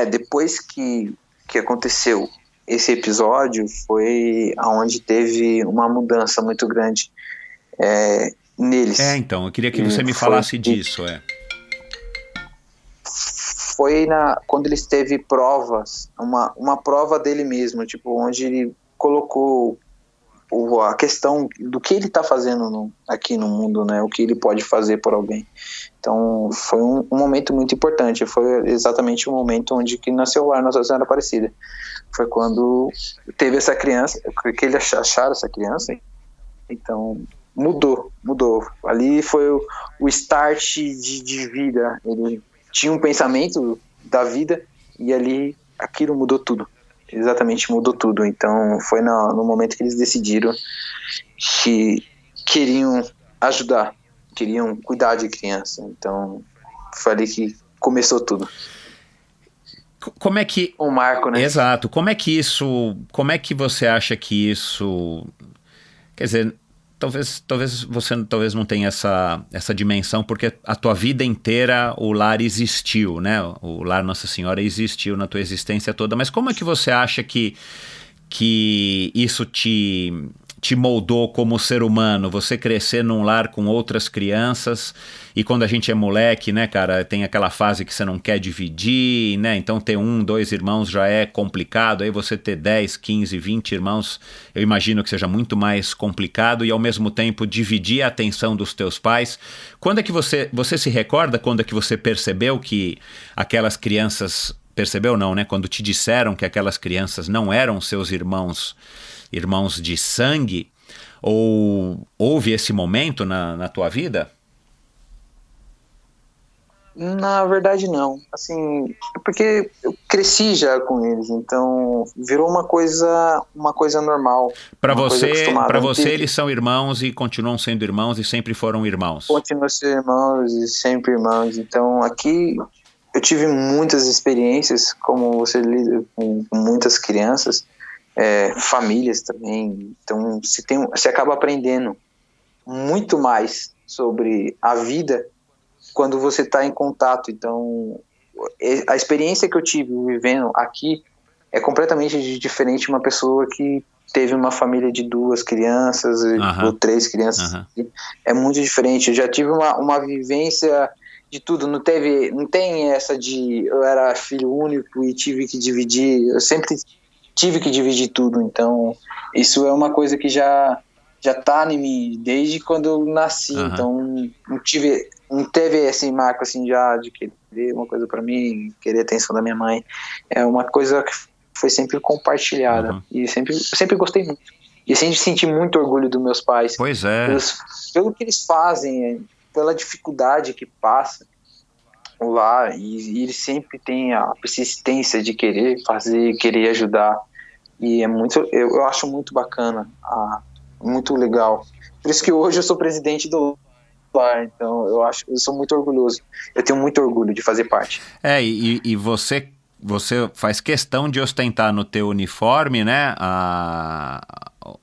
Depois que aconteceu esse episódio, foi onde teve uma mudança muito grande neles. Então, eu queria que você me falasse disso. Foi quando ele teve provas, uma prova dele mesmo, tipo, onde ele colocou a questão do que ele está fazendo aqui no mundo, né? O que ele pode fazer por alguém. Então, foi um momento muito importante. Foi exatamente o momento onde que nasceu o Lar Nossa Senhora Aparecida. Foi quando teve essa criança, que ele acharam essa criança. Então, mudou. Ali foi o start de vida. Ele tinha um pensamento da vida e ali aquilo mudou tudo. Exatamente, mudou tudo. Então foi no momento que eles decidiram que queriam ajudar, queriam cuidar de criança. Então foi ali que começou tudo. Como é que... Um marco, né? Exato. Como é que você acha que isso... Quer dizer, talvez você não tenha essa dimensão, porque a tua vida inteira o lar existiu, né? O Lar Nossa Senhora existiu na tua existência toda, mas como é que você acha que isso te moldou como ser humano? Você crescer num lar com outras crianças, e quando a gente é moleque, né, cara, tem aquela fase que você não quer dividir, né? Então ter 1, 2 irmãos já é complicado, aí você ter 10, 15, 20 irmãos, eu imagino que seja muito mais complicado, e ao mesmo tempo dividir a atenção dos teus pais. Quando é que você se recorda quando é que você percebeu que aquelas crianças... Percebeu não, né? Quando te disseram que aquelas crianças não eram seus irmãos de sangue, ou houve esse momento na tua vida? Na verdade não, assim, porque eu cresci já com eles, então virou uma coisa normal. Para você eles são irmãos e continuam sendo irmãos e sempre foram irmãos. Continuam sendo irmãos e sempre irmãos. Então aqui eu tive muitas experiências, como você lida com muitas crianças, famílias também. Então você acaba aprendendo muito mais sobre a vida quando você está em contato. Então a experiência que eu tive vivendo aqui é completamente diferente de uma pessoa que teve uma família de 2 crianças ou 3 crianças. É muito diferente. Eu já tive uma vivência de tudo, não tem essa de eu era filho único e tive que dividir. Eu sempre tive que dividir tudo. Então isso é uma coisa que já tá em mim desde quando eu nasci. Então não teve esse marco assim já de querer uma coisa para mim, querer a atenção da minha mãe. É uma coisa que foi sempre compartilhada. E eu sempre gostei muito. E sempre senti muito orgulho dos meus pais. Pois é. Pelo que eles fazem, pela dificuldade que passa lá, e eles sempre têm a persistência de querer fazer, querer ajudar. E eu acho muito bacana, muito legal. Por isso que hoje eu sou presidente do lar, então eu sou muito orgulhoso. Eu tenho muito orgulho de fazer parte. E você faz questão de ostentar no teu uniforme, né,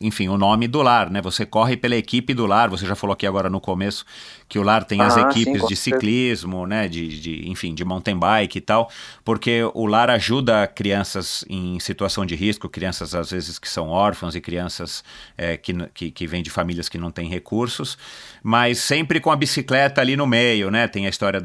enfim, o nome do lar, né? Você corre pela equipe do lar. Você já falou aqui agora no começo que o lar tem as equipes de ciclismo, né? Enfim, de mountain bike e tal, porque o lar ajuda crianças em situação de risco, crianças às vezes que são órfãos e crianças que vêm de famílias que não têm recursos, mas sempre com a bicicleta ali no meio, né? Tem a história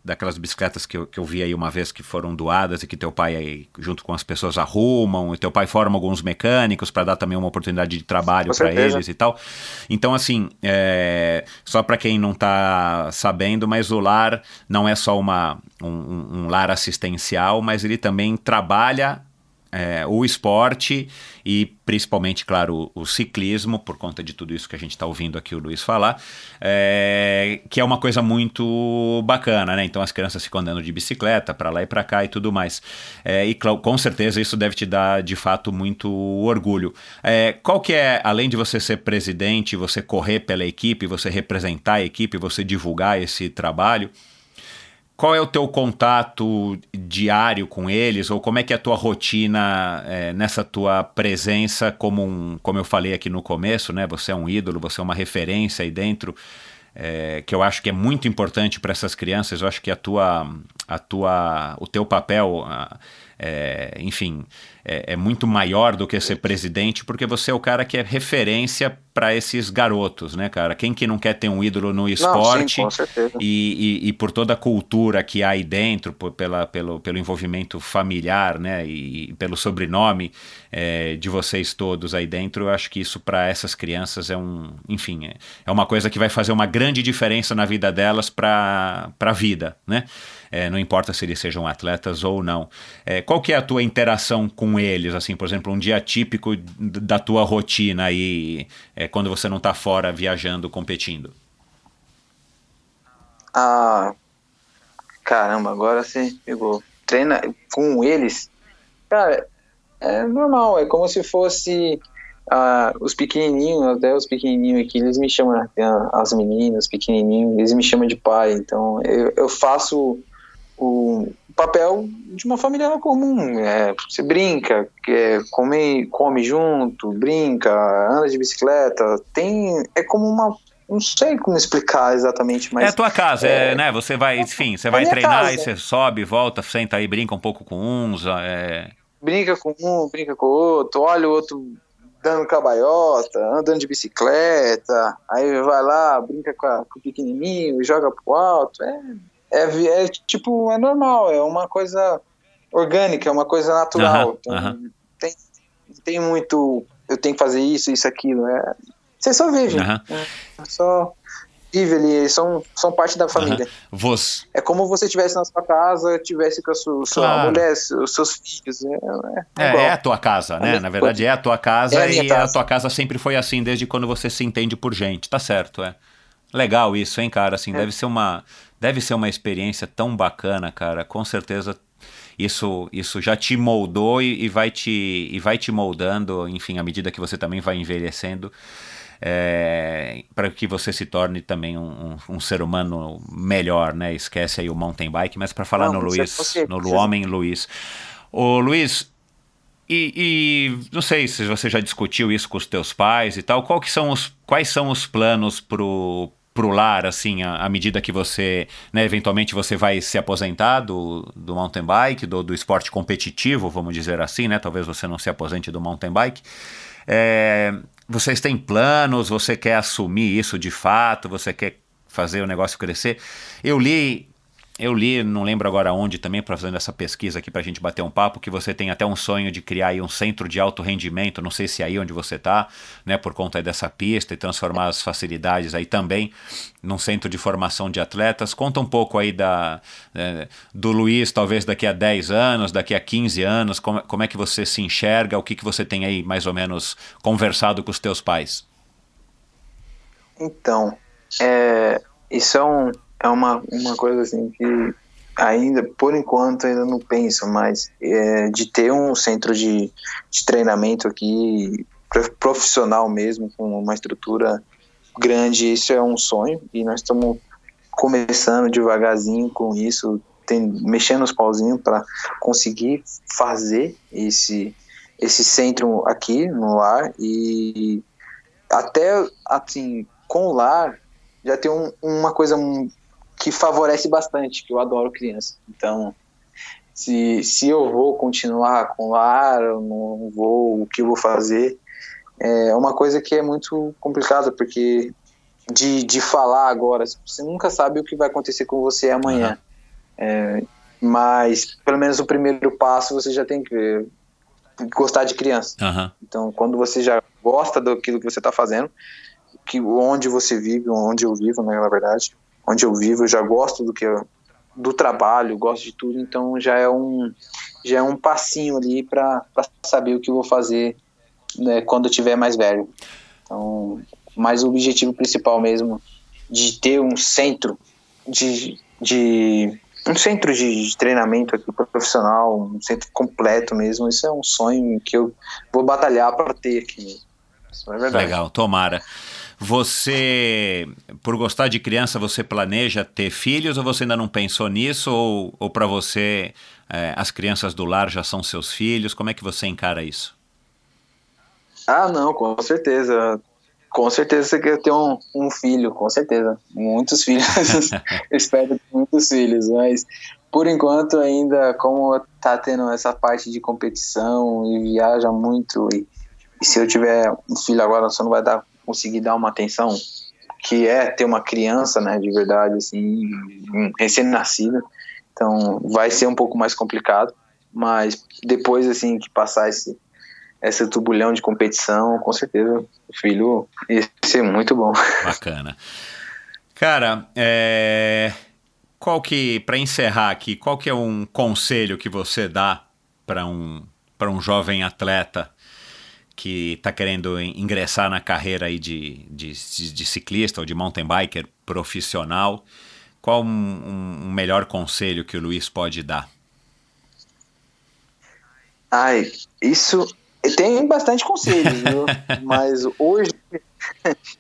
daquelas bicicletas que eu vi aí uma vez que foram doadas e que teu pai aí, junto com as pessoas arrumam, e teu pai forma alguns mecânicos para dar também uma oportunidade de trabalho para eles e tal. Então, assim, só para quem não está sabendo, mas o lar não é só um lar assistencial, mas ele também trabalha o esporte e principalmente, claro, o ciclismo, por conta de tudo isso que a gente está ouvindo aqui o Luiz falar, que é uma coisa muito bacana, né? Então as crianças ficam andando de bicicleta para lá e para cá e tudo mais. E com certeza isso deve te dar, de fato, muito orgulho. Qual que é, além de você ser presidente, você correr pela equipe, você representar a equipe, você divulgar esse trabalho, qual é o teu contato diário com eles, ou como é que é a tua rotina nessa tua presença como eu falei aqui no começo, né? Você é um ídolo, você é uma referência aí dentro. que eu acho que é muito importante para essas crianças. Eu acho que o teu papel, enfim, é muito maior do que ser presidente, porque você é o cara que é referência para esses garotos, né, cara? Quem que não quer ter um ídolo no esporte? Não, sim, com certeza. E por toda a cultura que há aí dentro, pelo envolvimento familiar, né, e pelo sobrenome de vocês todos aí dentro, eu acho que isso para essas crianças enfim, é uma coisa que vai fazer uma grande diferença na vida delas para a vida, né? Não importa se eles sejam atletas ou não. Qual que é a tua interação com eles, assim, por exemplo, um dia típico da tua rotina aí, quando você não está fora viajando, competindo? Caramba, agora você pegou. Treina com eles, cara, é normal, é como se fosse os pequenininhos, até os pequenininhos aqui, eles me chamam, as meninas, pequenininhos, eles me chamam de pai, então eu faço o papel de uma família comum. Você brinca, come junto, brinca, anda de bicicleta, é como não sei como explicar exatamente, mas... É a tua casa, né? Você vai, enfim, você vai treinar casa, e você sobe, volta, senta aí, brinca um pouco com uns, Brinca com um, brinca com o outro, olha o outro dando cabaiota, andando de bicicleta, aí vai lá, brinca com o pequenininho, joga pro alto, tipo, é normal, é uma coisa orgânica, é uma coisa natural. Então, tem muito, eu tenho que fazer isso, aquilo. Você só vive. Só vive ali, são parte da família. É como você estivesse na sua casa, tivesse com a sua mulher, os seus filhos. É a tua casa, né? Na verdade, é a tua casa casa. A tua casa sempre foi assim, desde quando você se entende por gente. Tá certo, Legal isso, hein, cara? Assim, deve ser uma experiência tão bacana, cara. Com certeza isso já te moldou e vai te moldando, enfim, à medida que você também vai envelhecendo, para que você se torne também um ser humano melhor, né? Esquece aí o mountain bike, mas para falar no homem Luiz. Ô, Luiz, e não sei se você já discutiu isso com os teus pais e tal, quais são os planos pro lar, assim, à medida que você, né, eventualmente você vai se aposentar do mountain bike, do esporte competitivo, vamos dizer assim, né? Talvez você não se aposente do mountain bike. Vocês têm planos? Você quer assumir isso de fato? Você quer fazer o negócio crescer? Eu li, não lembro agora onde também, para fazer essa pesquisa aqui para a gente bater um papo, que você tem até um sonho de criar aí um centro de alto rendimento, não sei se é aí onde você está, né, por conta aí dessa pista, e transformar as facilidades aí também num centro de formação de atletas. Conta um pouco aí do Luiz, talvez daqui a 10 anos, daqui a 15 anos, como é que você se enxerga, o que você tem aí mais ou menos conversado com os teus pais? Então, isso é uma coisa assim que ainda, por enquanto, ainda não penso, mas de ter um centro de treinamento aqui, profissional mesmo, com uma estrutura grande, isso é um sonho, e nós estamos começando devagarzinho com isso, mexendo os pauzinhos para conseguir fazer esse centro aqui no lar, e até assim, com o lar já tem uma coisa que favorece bastante, que eu adoro criança. Então, se eu vou continuar com o lar, eu não vou, o que eu vou fazer, é uma coisa que é muito complicada, porque de falar agora, você nunca sabe o que vai acontecer com você amanhã. Mas, pelo menos o primeiro passo, você já tem que gostar de criança. Então, quando você já gosta daquilo que você está fazendo, onde você vive, onde eu vivo, né, na verdade, onde eu vivo, eu já gosto do trabalho, gosto de tudo, então já é um passinho ali para saber o que eu vou fazer, né, quando eu tiver mais velho. Então, mas o objetivo principal mesmo de ter um centro de treinamento aqui profissional, um centro completo mesmo, isso é um sonho que eu vou batalhar para ter aqui mesmo. Isso é verdade. Legal, tomara. Você, por gostar de criança, você planeja ter filhos, ou você ainda não pensou nisso, ou para você as crianças do lar já são seus filhos? Como é que você encara isso? Não, com certeza. Com certeza você quer ter um filho, com certeza. Muitos filhos. Eu espero ter muitos filhos, mas por enquanto ainda, como tá tendo essa parte de competição e viaja muito, e se eu tiver um filho agora, só não vai conseguir dar uma atenção, que é ter uma criança, né, de verdade, assim, recém-nascida. Então vai ser um pouco mais complicado, mas depois, assim, que passar esse turbulhão de competição, com certeza o filho ia ser muito bom. Bacana. Cara, para encerrar aqui, qual que é um conselho que você dá para um jovem atleta que está querendo ingressar na carreira aí de ciclista ou de mountain biker profissional? Qual um melhor conselho que o Luiz pode dar? Isso tem bastante conselhos, viu? Mas hoje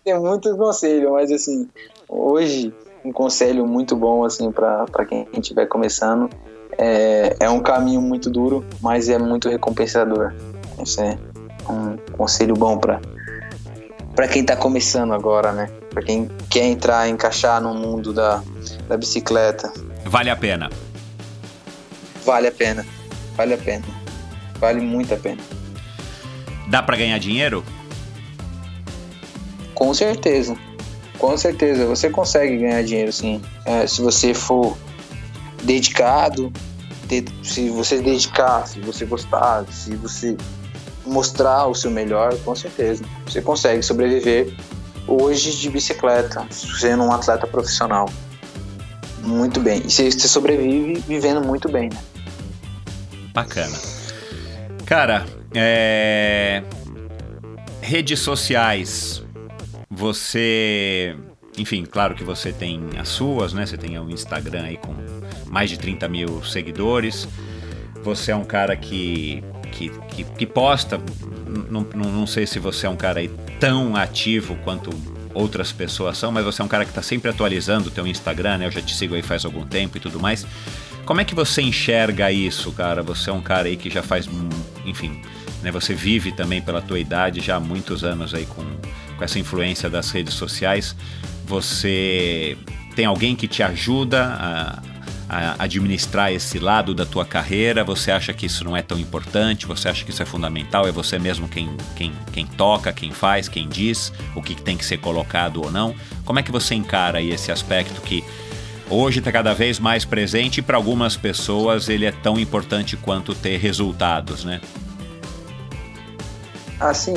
tem muitos conselhos, mas assim, hoje um conselho muito bom assim para quem estiver começando é um caminho muito duro, mas é muito recompensador. Esse é um conselho bom para quem está começando agora, né? Para quem quer encaixar no mundo da bicicleta. Vale a pena. Vale a pena. Vale a pena. Vale muito a pena. Dá para ganhar dinheiro? Com certeza. Com certeza. Você consegue ganhar dinheiro, sim. Se você for dedicado, se você dedicar, se você gostar, se você mostrar o seu melhor, com certeza. Você consegue sobreviver hoje de bicicleta, sendo um atleta profissional. Muito bem. E você sobrevive vivendo muito bem, né? Bacana. Cara, redes sociais, você... Enfim, claro que você tem as suas, né? Você tem o Instagram aí com mais de 30 mil seguidores. Você é um cara que posta... Não sei se você é um cara aí tão ativo quanto outras pessoas são, mas você é um cara que está sempre atualizando o teu Instagram, né? Eu já te sigo aí faz algum tempo e tudo mais. Como é que você enxerga isso, cara? Você é um cara aí que já faz, enfim, né? Você vive também pela tua idade já há muitos anos aí com essa influência das redes sociais. Você tem alguém que te ajuda a administrar esse lado da tua carreira? Você acha que isso não é tão importante? Você acha que isso é fundamental? É você mesmo quem toca, quem faz, quem diz o que tem que ser colocado ou não? Como é que você encara aí esse aspecto que hoje está cada vez mais presente e para algumas pessoas ele é tão importante quanto ter resultados, né? Sim,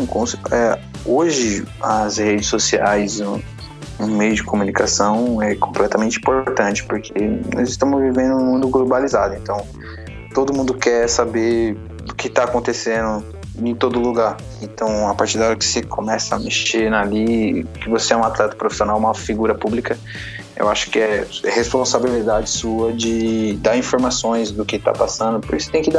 hoje as redes sociais, um meio de comunicação é completamente importante, porque nós estamos vivendo um mundo globalizado, então todo mundo quer saber o que está acontecendo em todo lugar. Então, a partir da hora que você começa a mexer ali, que você é um atleta profissional, uma figura pública, eu acho que é responsabilidade sua de dar informações do que está passando. Por isso tem que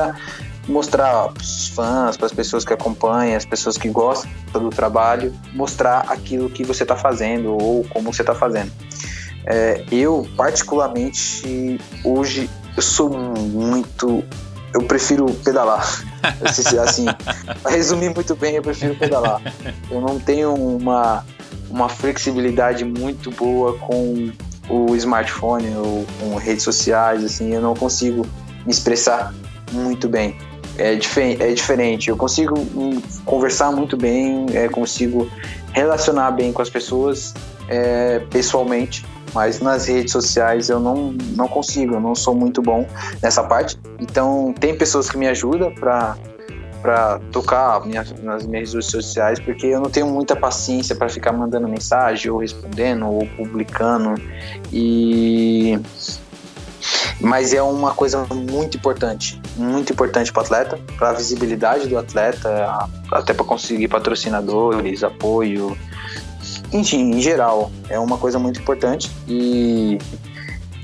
mostrar para os fãs, para as pessoas que acompanham, as pessoas que gostam do trabalho, mostrar aquilo que você está fazendo ou como você está fazendo. Eu, particularmente, hoje, eu prefiro pedalar. Assim, para resumir muito bem, eu prefiro pedalar. Eu não tenho uma flexibilidade muito boa com o smartphone ou com redes sociais, assim, eu não consigo me expressar muito bem. É diferente, eu consigo conversar muito bem, consigo relacionar bem com as pessoas pessoalmente, mas nas redes sociais eu não consigo, eu não sou muito bom nessa parte. Então tem pessoas que me ajudam para tocar nas minhas redes sociais, porque eu não tenho muita paciência para ficar mandando mensagem ou respondendo ou publicando, mas é uma coisa muito importante para o atleta, para a visibilidade do atleta, até para conseguir patrocinadores, apoio, enfim, em geral, é uma coisa muito importante e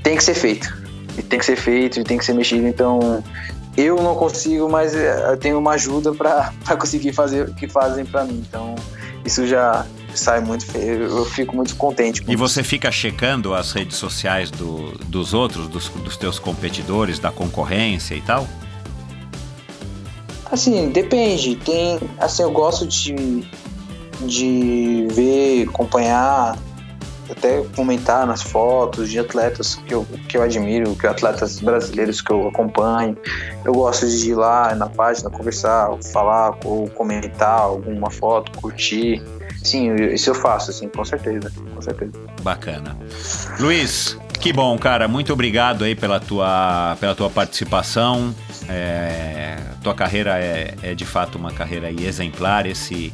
tem que ser feito, e tem que ser mexido. Então eu não consigo, mas eu tenho uma ajuda para conseguir fazer o que fazem para mim, então isso já sai muito feio, eu fico muito contente com E isso. você fica checando as redes sociais dos outros, dos teus competidores, da concorrência e tal? Assim, depende. Eu gosto de ver, acompanhar, até comentar nas fotos de atletas que eu admiro, que atletas brasileiros que eu acompanho. Eu gosto de ir lá na página, conversar, falar ou comentar alguma foto, curtir. Sim, isso eu faço, assim, com certeza. Bacana. Luiz, que bom, cara. Muito obrigado aí pela tua participação. Tua carreira é de fato uma carreira aí exemplar. Esse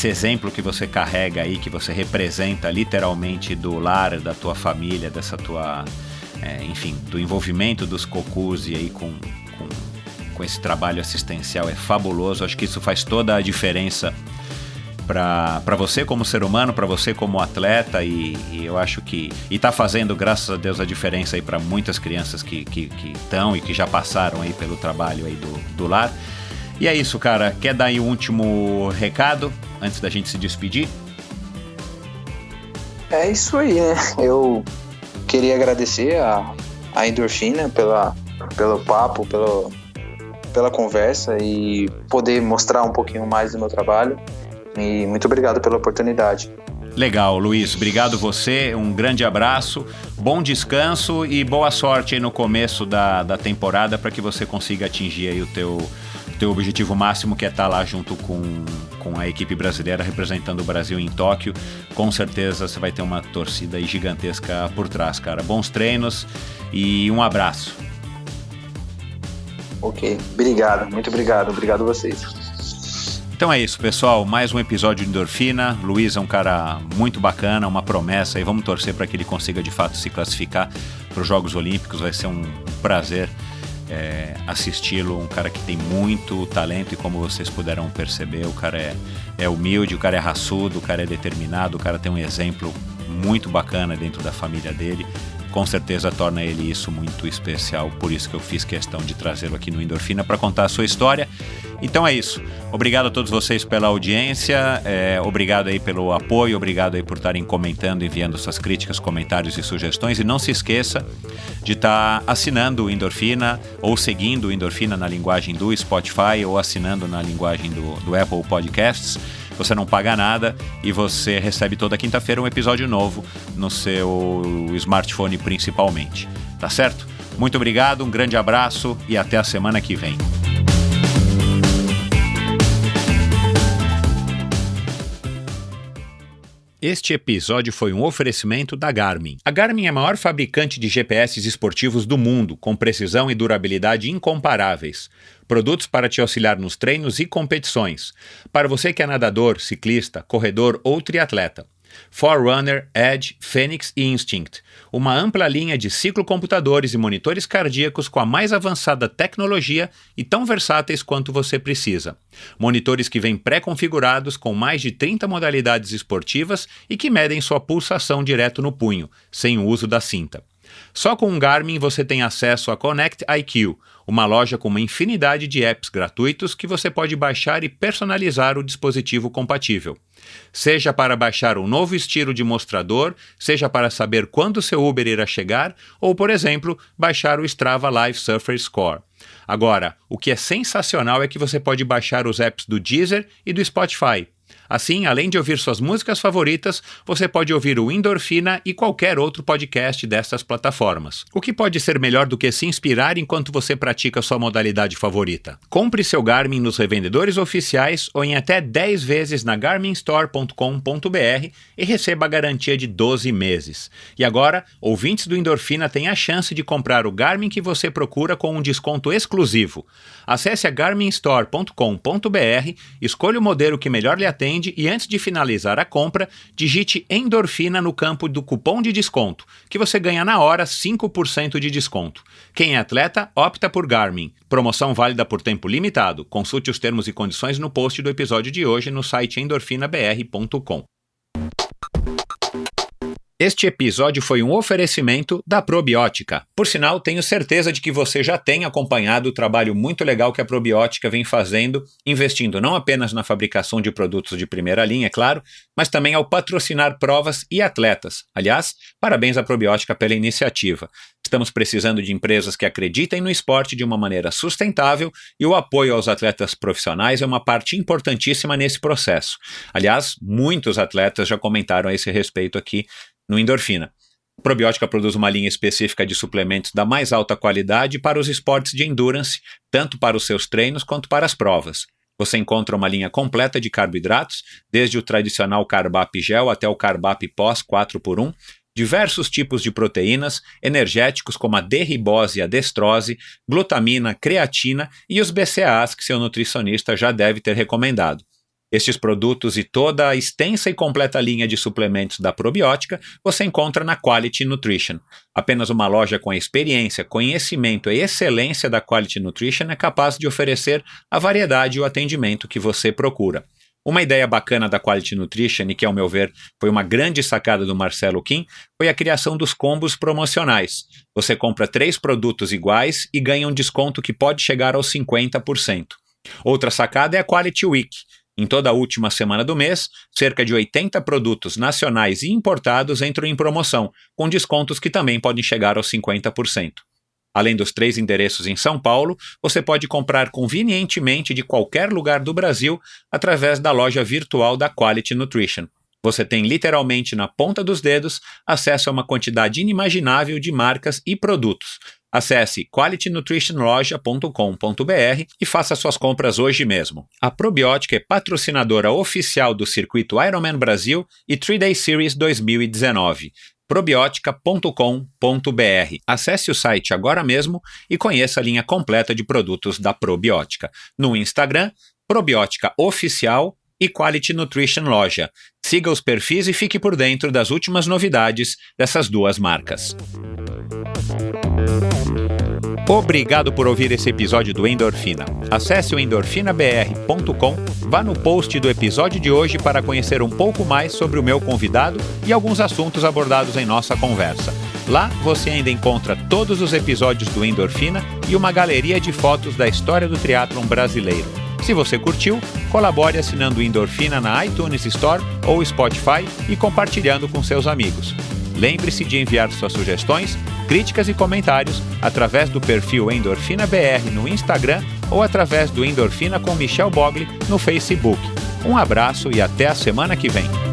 exemplo que você carrega aí, que você representa literalmente do lar, da tua família, dessa tua, enfim, do envolvimento dos Kokuzi aí com esse trabalho assistencial é fabuloso. Acho que isso faz toda a diferença para você como ser humano, para você como atleta, e eu acho que está fazendo, graças a Deus, a diferença aí para muitas crianças que estão e que já passaram aí pelo trabalho aí do lar. E é isso, cara. Quer dar aí um último recado antes da gente se despedir? É isso aí, né? Eu queria agradecer a Endorfina pelo papo, pela conversa e poder mostrar um pouquinho mais do meu trabalho. E muito obrigado pela oportunidade. Legal, Luiz. Obrigado você. Um grande abraço, bom descanso e boa sorte aí no começo da temporada para que você consiga atingir aí o teu objetivo máximo, que é estar lá junto com a equipe brasileira representando o Brasil em Tóquio. Com certeza você vai ter uma torcida aí gigantesca por trás, cara. Bons treinos e um abraço. Ok, obrigado, muito obrigado a vocês. Então é isso, pessoal, mais um episódio de Endorfina. Luiz é um cara muito bacana, uma promessa, e vamos torcer para que ele consiga de fato se classificar para os Jogos Olímpicos. Vai ser um prazer assisti-lo, um cara que tem muito talento, e como vocês puderam perceber, o cara é humilde, o cara é raçudo, o cara é determinado, o cara tem um exemplo muito bacana dentro da família dele. Com certeza torna ele isso muito especial, por isso que eu fiz questão de trazê-lo aqui no Endorfina para contar a sua história. Então é isso, obrigado a todos vocês pela audiência, obrigado aí pelo apoio, obrigado aí por estarem comentando, enviando suas críticas, comentários e sugestões, e não se esqueça de estar assinando o Endorfina ou seguindo o Endorfina na linguagem do Spotify ou assinando na linguagem do Apple Podcasts. Você não paga nada e você recebe toda quinta-feira um episódio novo no seu smartphone principalmente, tá certo? Muito obrigado, um grande abraço e até a semana que vem. Este episódio foi um oferecimento da Garmin. A Garmin é a maior fabricante de GPS esportivos do mundo, com precisão e durabilidade incomparáveis. Produtos para te auxiliar nos treinos e competições. Para você que é nadador, ciclista, corredor ou triatleta. Forerunner, Edge, Fenix e Instinct. Uma ampla linha de ciclocomputadores e monitores cardíacos com a mais avançada tecnologia e tão versáteis quanto você precisa. Monitores que vêm pré-configurados com mais de 30 modalidades esportivas e que medem sua pulsação direto no punho, sem o uso da cinta. Só com o Garmin você tem acesso a Connect IQ, uma loja com uma infinidade de apps gratuitos que você pode baixar e personalizar o dispositivo compatível. Seja para baixar um novo estilo de mostrador, seja para saber quando seu Uber irá chegar, ou, por exemplo, baixar o Strava Live Surfer Score. Agora, o que é sensacional é que você pode baixar os apps do Deezer e do Spotify. Assim, além de ouvir suas músicas favoritas, você pode ouvir o Endorfina e qualquer outro podcast dessas plataformas. O que pode ser melhor do que se inspirar enquanto você pratica sua modalidade favorita? Compre seu Garmin nos revendedores oficiais ou em até 10 vezes na garminstore.com.br e receba a garantia de 12 meses. E agora, ouvintes do Endorfina têm a chance de comprar o Garmin que você procura com um desconto exclusivo. Acesse a garminstore.com.br, escolha o modelo que melhor lhe atende e antes de finalizar a compra, digite Endorfina no campo do cupom de desconto, que você ganha na hora 5% de desconto. Quem é atleta, opta por Garmin. Promoção válida por tempo limitado. Consulte os termos e condições no post do episódio de hoje no site endorfinabr.com. Este episódio foi um oferecimento da Probiótica. Por sinal, tenho certeza de que você já tem acompanhado o trabalho muito legal que a Probiótica vem fazendo, investindo não apenas na fabricação de produtos de primeira linha, é claro, mas também ao patrocinar provas e atletas. Aliás, parabéns à Probiótica pela iniciativa. Estamos precisando de empresas que acreditem no esporte de uma maneira sustentável e o apoio aos atletas profissionais é uma parte importantíssima nesse processo. Aliás, muitos atletas já comentaram a esse respeito aqui no Endorfina. A Probiótica produz uma linha específica de suplementos da mais alta qualidade para os esportes de endurance, tanto para os seus treinos quanto para as provas. Você encontra uma linha completa de carboidratos, desde o tradicional Carbap Gel até o Carbap Pós 4x1, diversos tipos de proteínas, energéticos como a D-ribose e a destrose, glutamina, creatina e os BCAAs que seu nutricionista já deve ter recomendado. Estes produtos e toda a extensa e completa linha de suplementos da Probiótica você encontra na Quality Nutrition. Apenas uma loja com a experiência, conhecimento e excelência da Quality Nutrition é capaz de oferecer a variedade e o atendimento que você procura. Uma ideia bacana da Quality Nutrition, e que, ao meu ver, foi uma grande sacada do Marcelo Kim, foi a criação dos combos promocionais. Você compra 3 produtos iguais e ganha um desconto que pode chegar aos 50%. Outra sacada é a Quality Week. Em toda a última semana do mês, cerca de 80 produtos nacionais e importados entram em promoção, com descontos que também podem chegar aos 50%. Além dos 3 endereços em São Paulo, você pode comprar convenientemente de qualquer lugar do Brasil através da loja virtual da Quality Nutrition. Você tem literalmente na ponta dos dedos acesso a uma quantidade inimaginável de marcas e produtos. Acesse qualitynutritionloja.com.br e faça suas compras hoje mesmo. A Probiótica é patrocinadora oficial do circuito Ironman Brasil e 3-Day Series 2019. Probiotica.com.br. Acesse o site agora mesmo e conheça a linha completa de produtos da Probiótica. No Instagram, Probiótica Oficial e Quality Nutrition Loja. Siga os perfis e fique por dentro das últimas novidades dessas duas marcas. Obrigado por ouvir esse episódio do Endorfina. Acesse o endorfinabr.com, vá no post do episódio de hoje para conhecer um pouco mais sobre o meu convidado e alguns assuntos abordados em nossa conversa. Lá você ainda encontra todos os episódios do Endorfina e uma galeria de fotos da história do triatlon brasileiro. Se você curtiu, colabore assinando o Endorfina na iTunes Store ou Spotify e compartilhando com seus amigos. Lembre-se de enviar suas sugestões, críticas e comentários através do perfil Endorfina BR no Instagram ou através do Endorfina com Michel Bogli no Facebook. Um abraço e até a semana que vem.